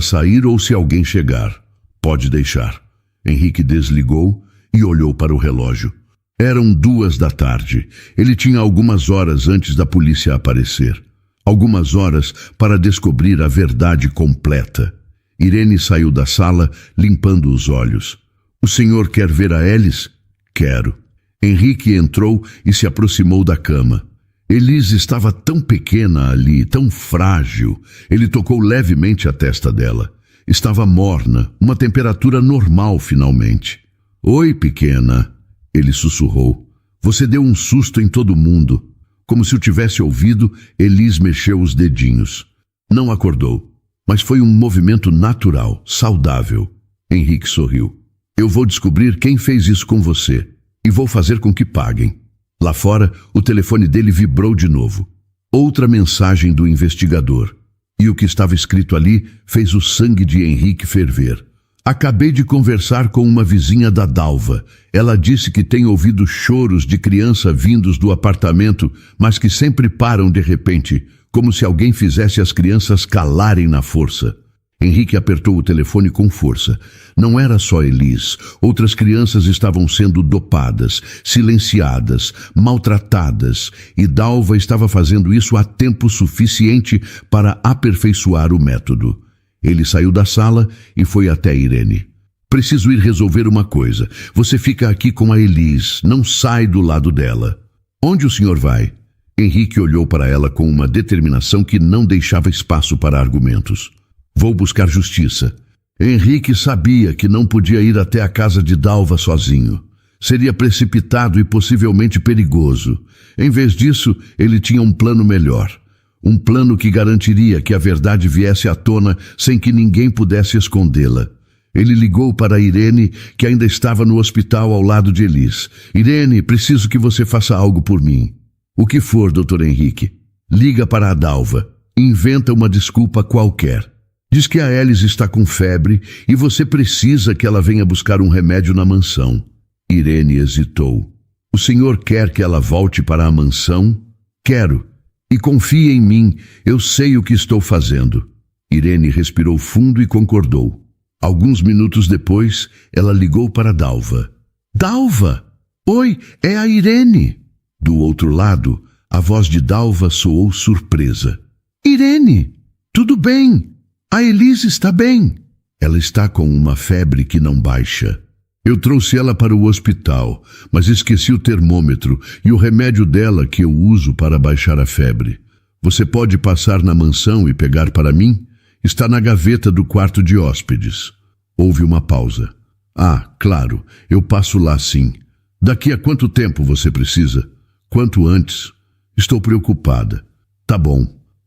sair ou se alguém chegar. Pode deixar. Henrique desligou e olhou para o relógio. Eram 2 da tarde. Ele tinha algumas horas antes da polícia aparecer. Algumas horas para descobrir a verdade completa. Irene saiu da sala, limpando os olhos. O senhor quer ver a Elis? Quero. Henrique entrou e se aproximou da cama. Elise estava tão pequena ali, tão frágil. Ele tocou levemente a testa dela. Estava morna, uma temperatura normal finalmente. Oi, pequena, ele sussurrou. Você deu um susto em todo mundo. Como se o tivesse ouvido, Elise mexeu os dedinhos. Não acordou, mas foi um movimento natural, saudável. Henrique sorriu. Eu vou descobrir quem fez isso com você e vou fazer com que paguem. Lá fora, o telefone dele vibrou de novo. Outra mensagem do investigador. E o que estava escrito ali fez o sangue de Henrique ferver. Acabei de conversar com uma vizinha da Dalva. Ela disse que tem ouvido choros de criança vindos do apartamento, mas que sempre param de repente, como se alguém fizesse as crianças calarem na força. Henrique apertou o telefone com força. Não era só Elise. Outras crianças estavam sendo dopadas, silenciadas, maltratadas, e Dalva estava fazendo isso há tempo suficiente para aperfeiçoar o método. Ele saiu da sala e foi até Irene. Preciso ir resolver uma coisa. Você fica aqui com a Elise, não sai do lado dela. Onde o senhor vai? Henrique olhou para ela com uma determinação que não deixava espaço para argumentos. Vou buscar justiça. Henrique sabia que não podia ir até a casa de Dalva sozinho. Seria precipitado e possivelmente perigoso. Em vez disso, ele tinha um plano melhor. Um plano que garantiria que a verdade viesse à tona sem que ninguém pudesse escondê-la. Ele ligou para Irene, que ainda estava no hospital ao lado de Elise. Irene, preciso que você faça algo por mim. O que for, Dr. Henrique. Liga para a Dalva. Inventa uma desculpa qualquer. Diz que a Elis está com febre e você precisa que ela venha buscar um remédio na mansão. Irene hesitou. O senhor quer que ela volte para a mansão? Quero. E confie em mim, eu sei o que estou fazendo. Irene respirou fundo e concordou. Alguns minutos depois, ela ligou para Dalva. Dalva! Oi, é a Irene! Do outro lado, a voz de Dalva soou surpresa. Irene, tudo bem? A Elise está bem. Ela está com uma febre que não baixa. Eu trouxe ela para o hospital, mas esqueci o termômetro e o remédio dela que eu uso para baixar a febre. Você pode passar na mansão e pegar para mim? Está na gaveta do quarto de hóspedes. Houve uma pausa. Ah, claro, eu passo lá sim. Daqui a quanto tempo você precisa? Quanto antes. Estou preocupada. Tá bom,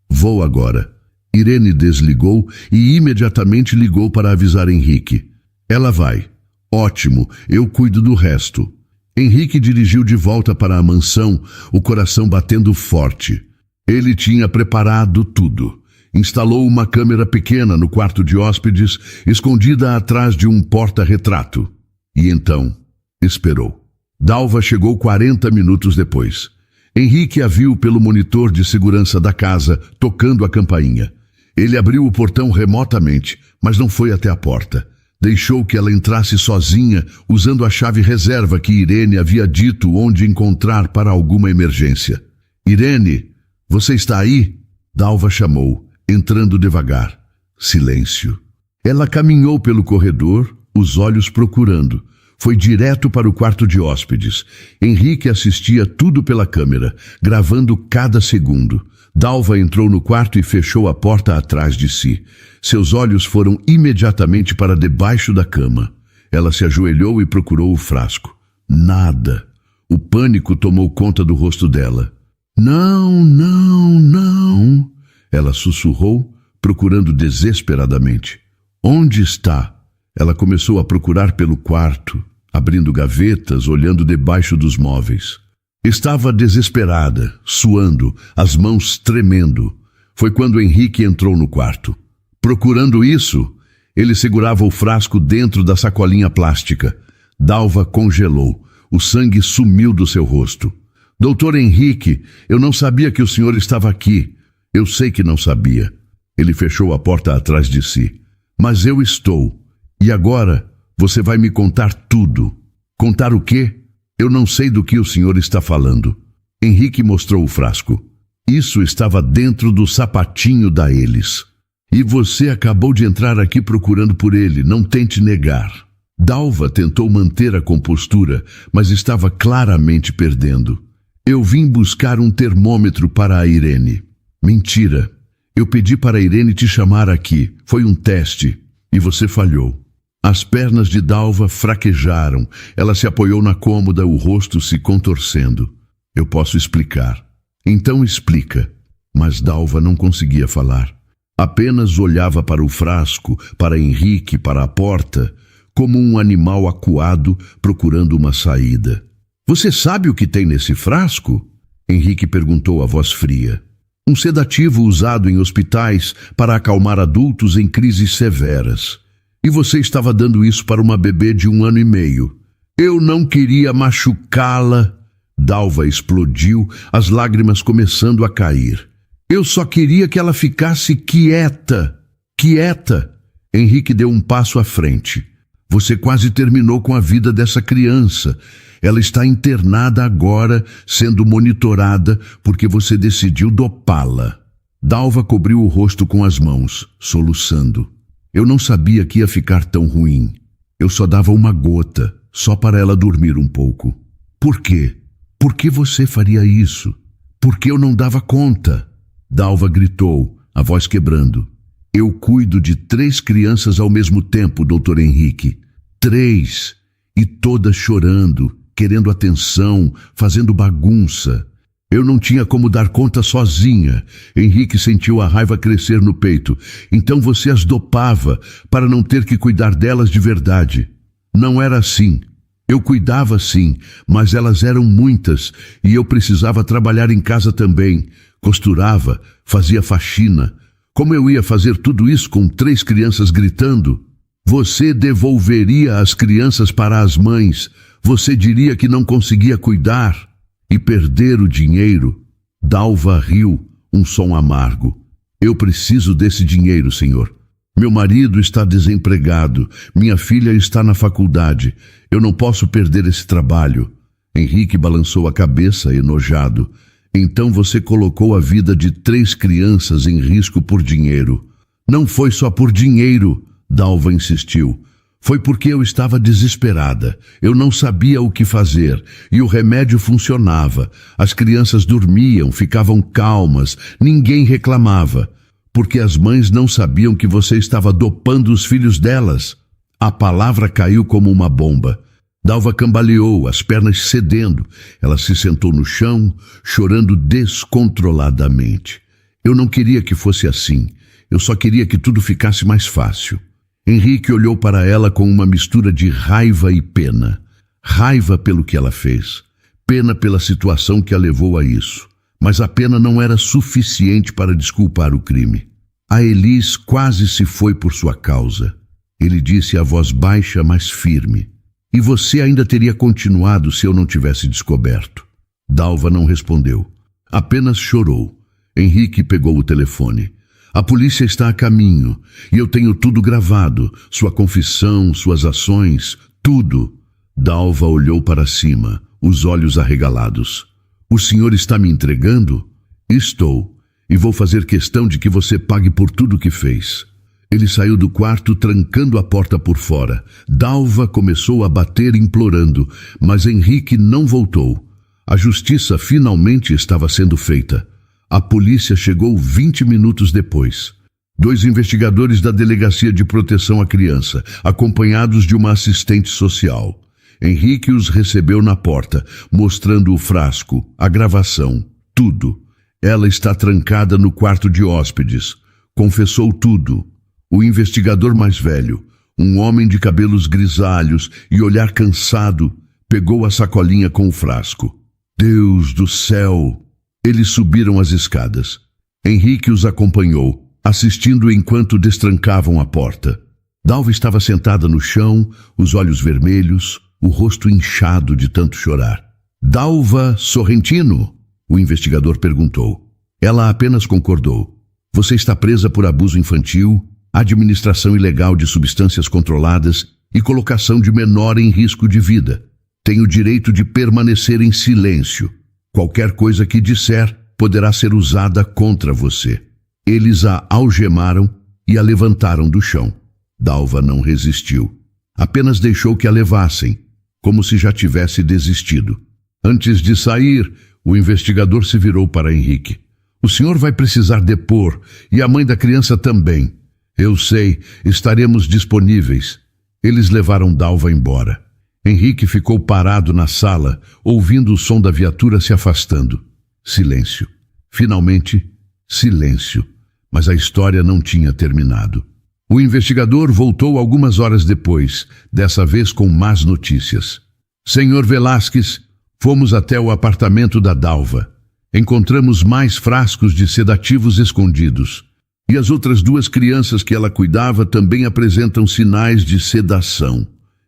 vou agora. Irene desligou e imediatamente ligou para avisar Henrique. Ela vai. Ótimo, eu cuido do resto. Henrique dirigiu de volta para a mansão, o coração batendo forte. Ele tinha preparado tudo. Instalou uma câmera pequena no quarto de hóspedes, escondida atrás de um porta-retrato. E então, esperou. Dalva chegou 40 minutos depois. Henrique a viu pelo monitor de segurança da casa, tocando a campainha. Ele abriu o portão remotamente, mas não foi até a porta. Deixou que ela entrasse sozinha, usando a chave reserva que Irene havia dito onde encontrar para alguma emergência. Irene, você está aí? Dalva chamou, entrando devagar. Silêncio. Ela caminhou pelo corredor, os olhos procurando. Foi direto para o quarto de hóspedes. Henrique assistia tudo pela câmera, gravando cada segundo. Dalva entrou no quarto e fechou a porta atrás de si. Seus olhos foram imediatamente para debaixo da cama. Ela se ajoelhou e procurou o frasco. Nada. O pânico tomou conta do rosto dela. Não, não, não. Ela sussurrou, procurando desesperadamente. Onde está? Ela começou a procurar pelo quarto, abrindo gavetas, olhando debaixo dos móveis. Estava desesperada, suando, as mãos tremendo. Foi quando Henrique entrou no quarto. Procurando isso, ele segurava o frasco dentro da sacolinha plástica. Dalva congelou. O sangue sumiu do seu rosto. Doutor Henrique, eu não sabia que o senhor estava aqui. Eu sei que não sabia. Ele fechou a porta atrás de si. Mas eu estou. E agora você vai me contar tudo. Contar o quê? Eu não sei do que o senhor está falando. Henrique mostrou o frasco. Isso estava dentro do sapatinho da Elis. E você acabou de entrar aqui procurando por ele, não tente negar. Dalva tentou manter a compostura, mas estava claramente perdendo. Eu vim buscar um termômetro para a Irene. Mentira. Eu pedi para a Irene te chamar aqui. Foi um teste. E você falhou. As pernas de Dalva fraquejaram. Ela se apoiou na cômoda, o rosto se contorcendo. Eu posso explicar. Então explica. Mas Dalva não conseguia falar. Apenas olhava para o frasco, para Henrique, para a porta, como um animal acuado procurando uma saída. Você sabe o que tem nesse frasco? Henrique perguntou a voz fria. Um sedativo usado em hospitais para acalmar adultos em crises severas. E você estava dando isso para uma bebê de 1 ano e meio. Eu não queria machucá-la. Dalva explodiu, as lágrimas começando a cair. Eu só queria que ela ficasse quieta. Quieta. Henrique deu um passo à frente. Você quase terminou com a vida dessa criança. Ela está internada agora, sendo monitorada, porque você decidiu dopá-la. Dalva cobriu o rosto com as mãos, soluçando. Eu não sabia que ia ficar tão ruim. Eu só dava uma gota, só para ela dormir um pouco. Por quê? Por que você faria isso? Por que eu não dava conta? Dalva gritou, a voz quebrando. Eu cuido de 3 crianças ao mesmo tempo, doutor Henrique. 3. E todas chorando, querendo atenção, fazendo bagunça. Eu não tinha como dar conta sozinha. Henrique sentiu a raiva crescer no peito. Então você as dopava para não ter que cuidar delas de verdade. Não era assim. Eu cuidava sim, mas elas eram muitas e eu precisava trabalhar em casa também. Costurava, fazia faxina. Como eu ia fazer tudo isso com 3 crianças gritando? Você devolveria as crianças para as mães. Você diria que não conseguia cuidar. E perder o dinheiro. Dalva riu, um som amargo. Eu preciso desse dinheiro, senhor. Meu marido está desempregado. Minha filha está na faculdade. Eu não posso perder esse trabalho. Henrique balançou a cabeça, enojado. Então você colocou a vida de 3 crianças em risco por dinheiro. Não foi só por dinheiro, Dalva insistiu. Foi porque eu estava desesperada. Eu não sabia o que fazer. E o remédio funcionava. As crianças dormiam, ficavam calmas. Ninguém reclamava. Porque as mães não sabiam que você estava dopando os filhos delas. A palavra caiu como uma bomba. Dalva cambaleou, as pernas cedendo. Ela se sentou no chão, chorando descontroladamente. Eu não queria que fosse assim. Eu só queria que tudo ficasse mais fácil. Henrique olhou para ela com uma mistura de raiva e pena. Raiva pelo que ela fez. Pena pela situação que a levou a isso. Mas a pena não era suficiente para desculpar o crime. A Elis quase se foi por sua causa. Ele disse a voz baixa, mas firme: "E você ainda teria continuado se eu não tivesse descoberto." Dalva não respondeu. Apenas chorou. Henrique pegou o telefone. "A polícia está a caminho, e eu tenho tudo gravado, sua confissão, suas ações, tudo." Dalva olhou para cima, os olhos arregalados. "O senhor está me entregando?" "Estou, e vou fazer questão de que você pague por tudo que fez." Ele saiu do quarto, trancando a porta por fora. Dalva começou a bater, implorando, mas Henrique não voltou. A justiça finalmente estava sendo feita. A polícia chegou 20 minutos depois. 2 investigadores da Delegacia de Proteção à Criança, acompanhados de uma assistente social. Henrique os recebeu na porta, mostrando o frasco, a gravação, tudo. "Ela está trancada no quarto de hóspedes." Confessou tudo. O investigador mais velho, um homem de cabelos grisalhos e olhar cansado, pegou a sacolinha com o frasco. Deus do céu! Eles subiram as escadas. Henrique os acompanhou, assistindo enquanto destrancavam a porta. Dalva estava sentada no chão, os olhos vermelhos, o rosto inchado de tanto chorar. "Dalva Sorrentino?" o investigador perguntou. Ela apenas concordou. "Você está presa por abuso infantil, administração ilegal de substâncias controladas e colocação de menor em risco de vida. Tem o direito de permanecer em silêncio. Qualquer coisa que disser poderá ser usada contra você." Eles a algemaram e a levantaram do chão. Dalva não resistiu. Apenas deixou que a levassem, como se já tivesse desistido. Antes de sair, o investigador se virou para Henrique. "O senhor vai precisar depor, e a mãe da criança também." "Eu sei, estaremos disponíveis." Eles levaram Dalva embora. Henrique ficou parado na sala, ouvindo o som da viatura se afastando. Silêncio. Finalmente, silêncio. Mas a história não tinha terminado. O investigador voltou algumas horas depois, dessa vez com más notícias. "Senhor Velasquez, fomos até o apartamento da Dalva. Encontramos mais frascos de sedativos escondidos. E as outras 2 crianças que ela cuidava também apresentam sinais de sedação."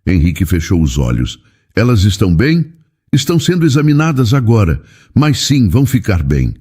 Henrique fechou os olhos. "Elas estão bem?" "Estão sendo examinadas agora, mas sim, vão ficar bem.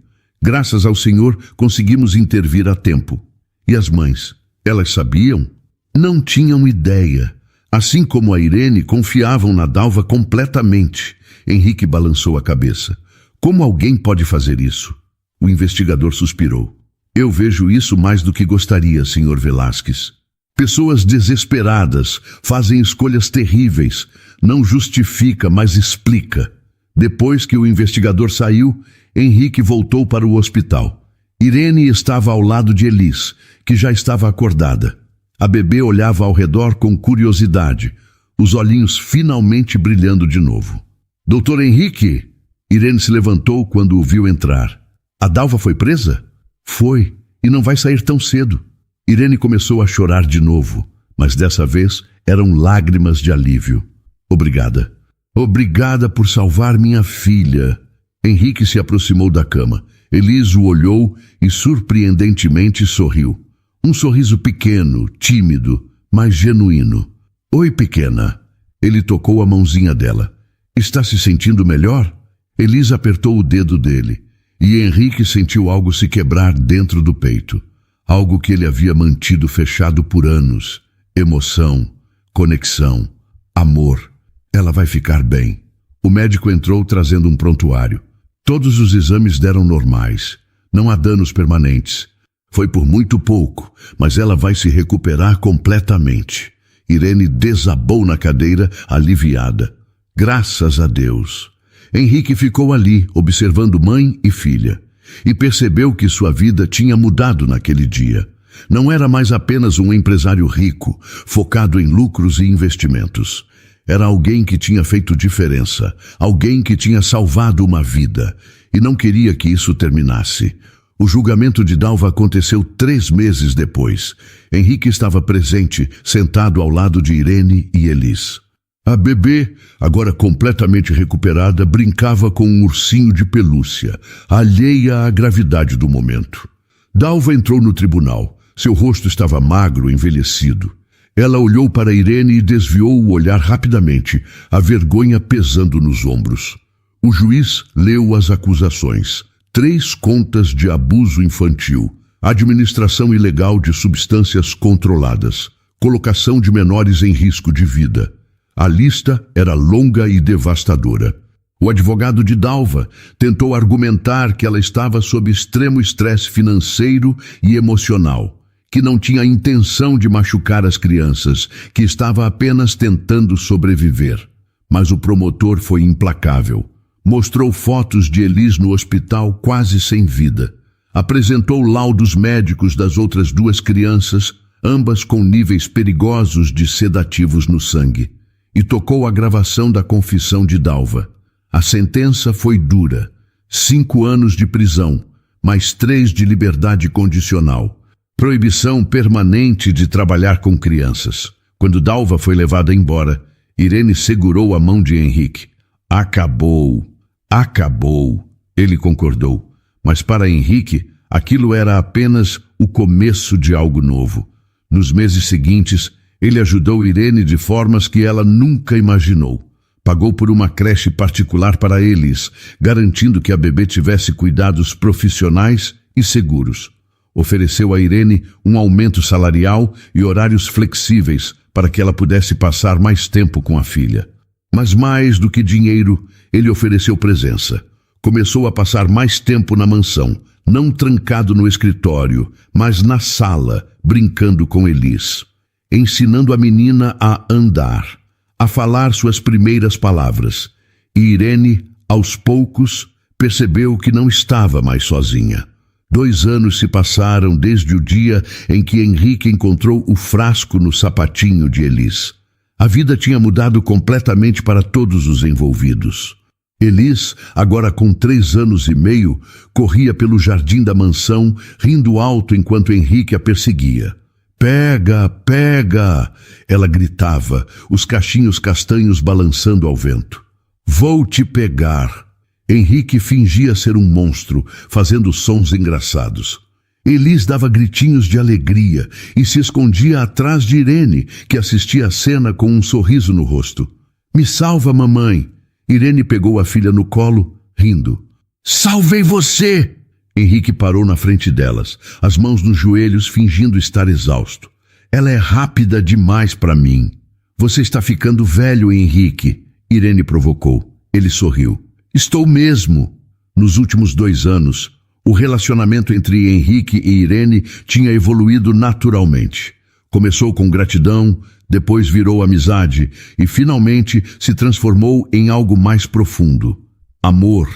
Graças ao Senhor, conseguimos intervir a tempo." "E as mães? Elas sabiam?" "Não tinham ideia. Assim como a Irene, confiavam na Dalva completamente." Henrique balançou a cabeça. "Como alguém pode fazer isso?" O investigador suspirou. "Eu vejo isso mais do que gostaria, Sr. Velasquez. Pessoas desesperadas fazem escolhas terríveis. Não justifica, mas explica." Depois que o investigador saiu, Henrique voltou para o hospital. Irene estava ao lado de Elis, que já estava acordada. A bebê olhava ao redor com curiosidade, os olhinhos finalmente brilhando de novo. "Doutor Henrique?" Irene se levantou quando o viu entrar. "A Dalva foi presa?" "Foi, e não vai sair tão cedo." Irene começou a chorar de novo, mas dessa vez eram lágrimas de alívio. "Obrigada. Obrigada por salvar minha filha." Henrique se aproximou da cama. Elis o olhou e surpreendentemente sorriu. Um sorriso pequeno, tímido, mas genuíno. "Oi, pequena." Ele tocou a mãozinha dela. "Está se sentindo melhor?" Elis apertou o dedo dele, e Henrique sentiu algo se quebrar dentro do peito. Algo que ele havia mantido fechado por anos. Emoção, conexão, amor. "Ela vai ficar bem." O médico entrou trazendo um prontuário. Todos os exames deram normais. Não há danos permanentes. Foi por muito pouco, mas ela vai se recuperar completamente. Irene desabou na cadeira, aliviada. Graças a Deus. Henrique ficou ali, observando mãe e filha, e percebeu que sua vida tinha mudado naquele dia. Não era mais apenas um empresário rico, focado em lucros e investimentos. Era alguém que tinha feito diferença, alguém que tinha salvado uma vida, e não queria que isso terminasse. O julgamento de Dalva aconteceu 3 meses depois. Henrique estava presente, sentado ao lado de Irene e Elis. A bebê, agora completamente recuperada, brincava com um ursinho de pelúcia, alheia à gravidade do momento. Dalva entrou no tribunal. Seu rosto estava magro, envelhecido. Ela olhou para Irene e desviou o olhar rapidamente, a vergonha pesando nos ombros. O juiz leu as acusações. 3 contas de abuso infantil, administração ilegal de substâncias controladas, colocação de menores em risco de vida. A lista era longa e devastadora. O advogado de Dalva tentou argumentar que ela estava sob extremo estresse financeiro e emocional, que não tinha intenção de machucar as crianças, que estava apenas tentando sobreviver. Mas o promotor foi implacável. Mostrou fotos de Elis no hospital quase sem vida. Apresentou laudos médicos das outras 2 crianças, ambas com níveis perigosos de sedativos no sangue. E tocou a gravação da confissão de Dalva. A sentença foi dura. 5 anos de prisão, mais 3 de liberdade condicional. Proibição permanente de trabalhar com crianças. Quando Dalva foi levada embora, Irene segurou a mão de Henrique. Acabou, acabou, ele concordou. Mas para Henrique, aquilo era apenas o começo de algo novo. Nos meses seguintes, ele ajudou Irene de formas que ela nunca imaginou. Pagou por uma creche particular para eles, garantindo que a bebê tivesse cuidados profissionais e seguros. Ofereceu a Irene um aumento salarial e horários flexíveis para que ela pudesse passar mais tempo com a filha. Mas mais do que dinheiro, ele ofereceu presença. Começou a passar mais tempo na mansão, não trancado no escritório, mas na sala, brincando com Elis. Ensinando a menina a andar, a falar suas primeiras palavras. E Irene, aos poucos, percebeu que não estava mais sozinha. 2 anos se passaram desde o dia em que Henrique encontrou o frasco no sapatinho de Elis. A vida tinha mudado completamente para todos os envolvidos. Elis, agora com 3 anos e meio, corria pelo jardim da mansão, rindo alto enquanto Henrique a perseguia. Pega, pega! Ela gritava, os cachinhos castanhos balançando ao vento. Vou te pegar! Henrique fingia ser um monstro, fazendo sons engraçados. Elis dava gritinhos de alegria e se escondia atrás de Irene, que assistia à cena com um sorriso no rosto. Me salva, mamãe! Irene pegou a filha no colo, rindo. Salvei você! Henrique parou na frente delas, as mãos nos joelhos, fingindo estar exausto. Ela é rápida demais para mim. Você está ficando velho, Henrique, Irene provocou. Ele sorriu. Estou mesmo. Nos últimos 2 anos, o relacionamento entre Henrique e Irene tinha evoluído naturalmente. Começou com gratidão, depois virou amizade e finalmente se transformou em algo mais profundo. Amor,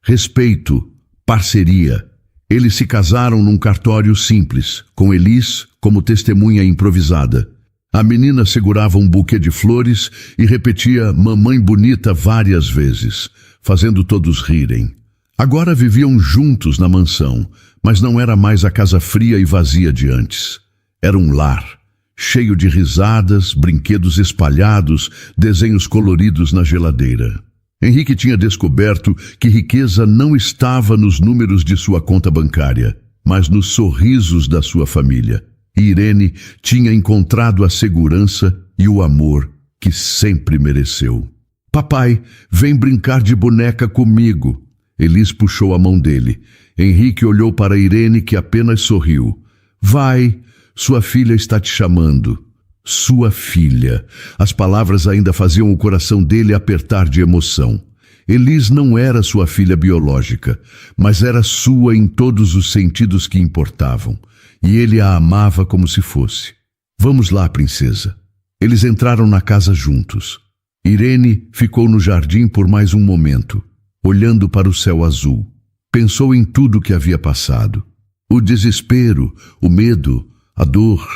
respeito, parceria. Eles se casaram num cartório simples, com Elis como testemunha improvisada. A menina segurava um buquê de flores e repetia "mamãe bonita" várias vezes, fazendo todos rirem. Agora viviam juntos na mansão, mas não era mais a casa fria e vazia de antes. Era um lar, cheio de risadas, brinquedos espalhados, desenhos coloridos na geladeira. Henrique tinha descoberto que riqueza não estava nos números de sua conta bancária, mas nos sorrisos da sua família. E Irene tinha encontrado a segurança e o amor que sempre mereceu. Papai, vem brincar de boneca comigo. Elis puxou a mão dele. Henrique olhou para Irene, que apenas sorriu. Vai, sua filha está te chamando. Sua filha. As palavras ainda faziam o coração dele apertar de emoção. Elis não era sua filha biológica, mas era sua em todos os sentidos que importavam. E ele a amava como se fosse. Vamos lá, princesa. Eles entraram na casa juntos. Irene ficou no jardim por mais um momento, olhando para o céu azul. Pensou em tudo o que havia passado. O desespero, o medo, a dor,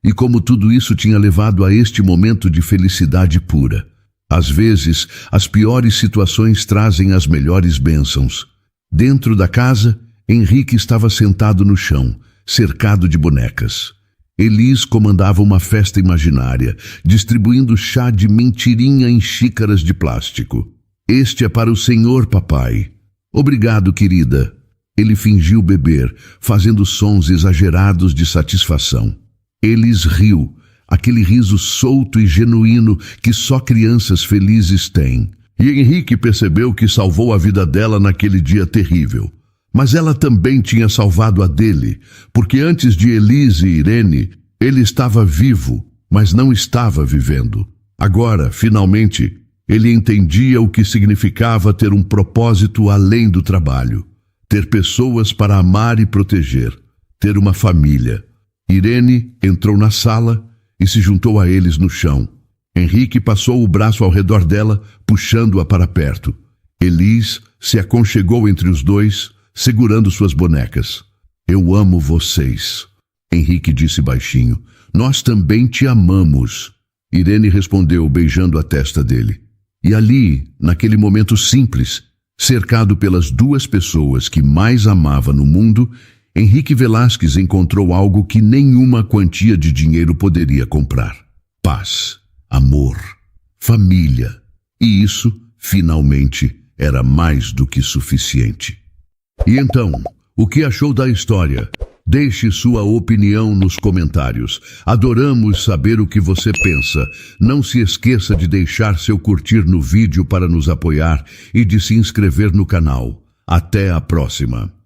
e como tudo isso tinha levado a este momento de felicidade pura. Às vezes, as piores situações trazem as melhores bênçãos. Dentro da casa, Henrique estava sentado no chão, cercado de bonecas. Elis comandava uma festa imaginária, distribuindo chá de mentirinha em xícaras de plástico. Este é para o senhor, papai. Obrigado, querida. Ele fingiu beber, fazendo sons exagerados de satisfação. Elis riu, aquele riso solto e genuíno que só crianças felizes têm. E Henrique percebeu que salvou a vida dela naquele dia terrível. Mas ela também tinha salvado a dele, porque antes de Elis e Irene, ele estava vivo, mas não estava vivendo. Agora, finalmente, ele entendia o que significava ter um propósito além do trabalho. Ter pessoas para amar e proteger. Ter uma família. Irene entrou na sala e se juntou a eles no chão. Henrique passou o braço ao redor dela, puxando-a para perto. Elis se aconchegou entre os dois, segurando suas bonecas. Eu amo vocês. Henrique disse baixinho. Nós também te amamos. Irene respondeu, beijando a testa dele. E ali, naquele momento simples, cercado pelas duas pessoas que mais amava no mundo, Henrique Velasquez encontrou algo que nenhuma quantia de dinheiro poderia comprar. Paz, amor, família. E isso, finalmente, era mais do que suficiente. E então, o que achou da história? Deixe sua opinião nos comentários. Adoramos saber o que você pensa. Não se esqueça de deixar seu curtir no vídeo para nos apoiar e de se inscrever no canal. Até a próxima!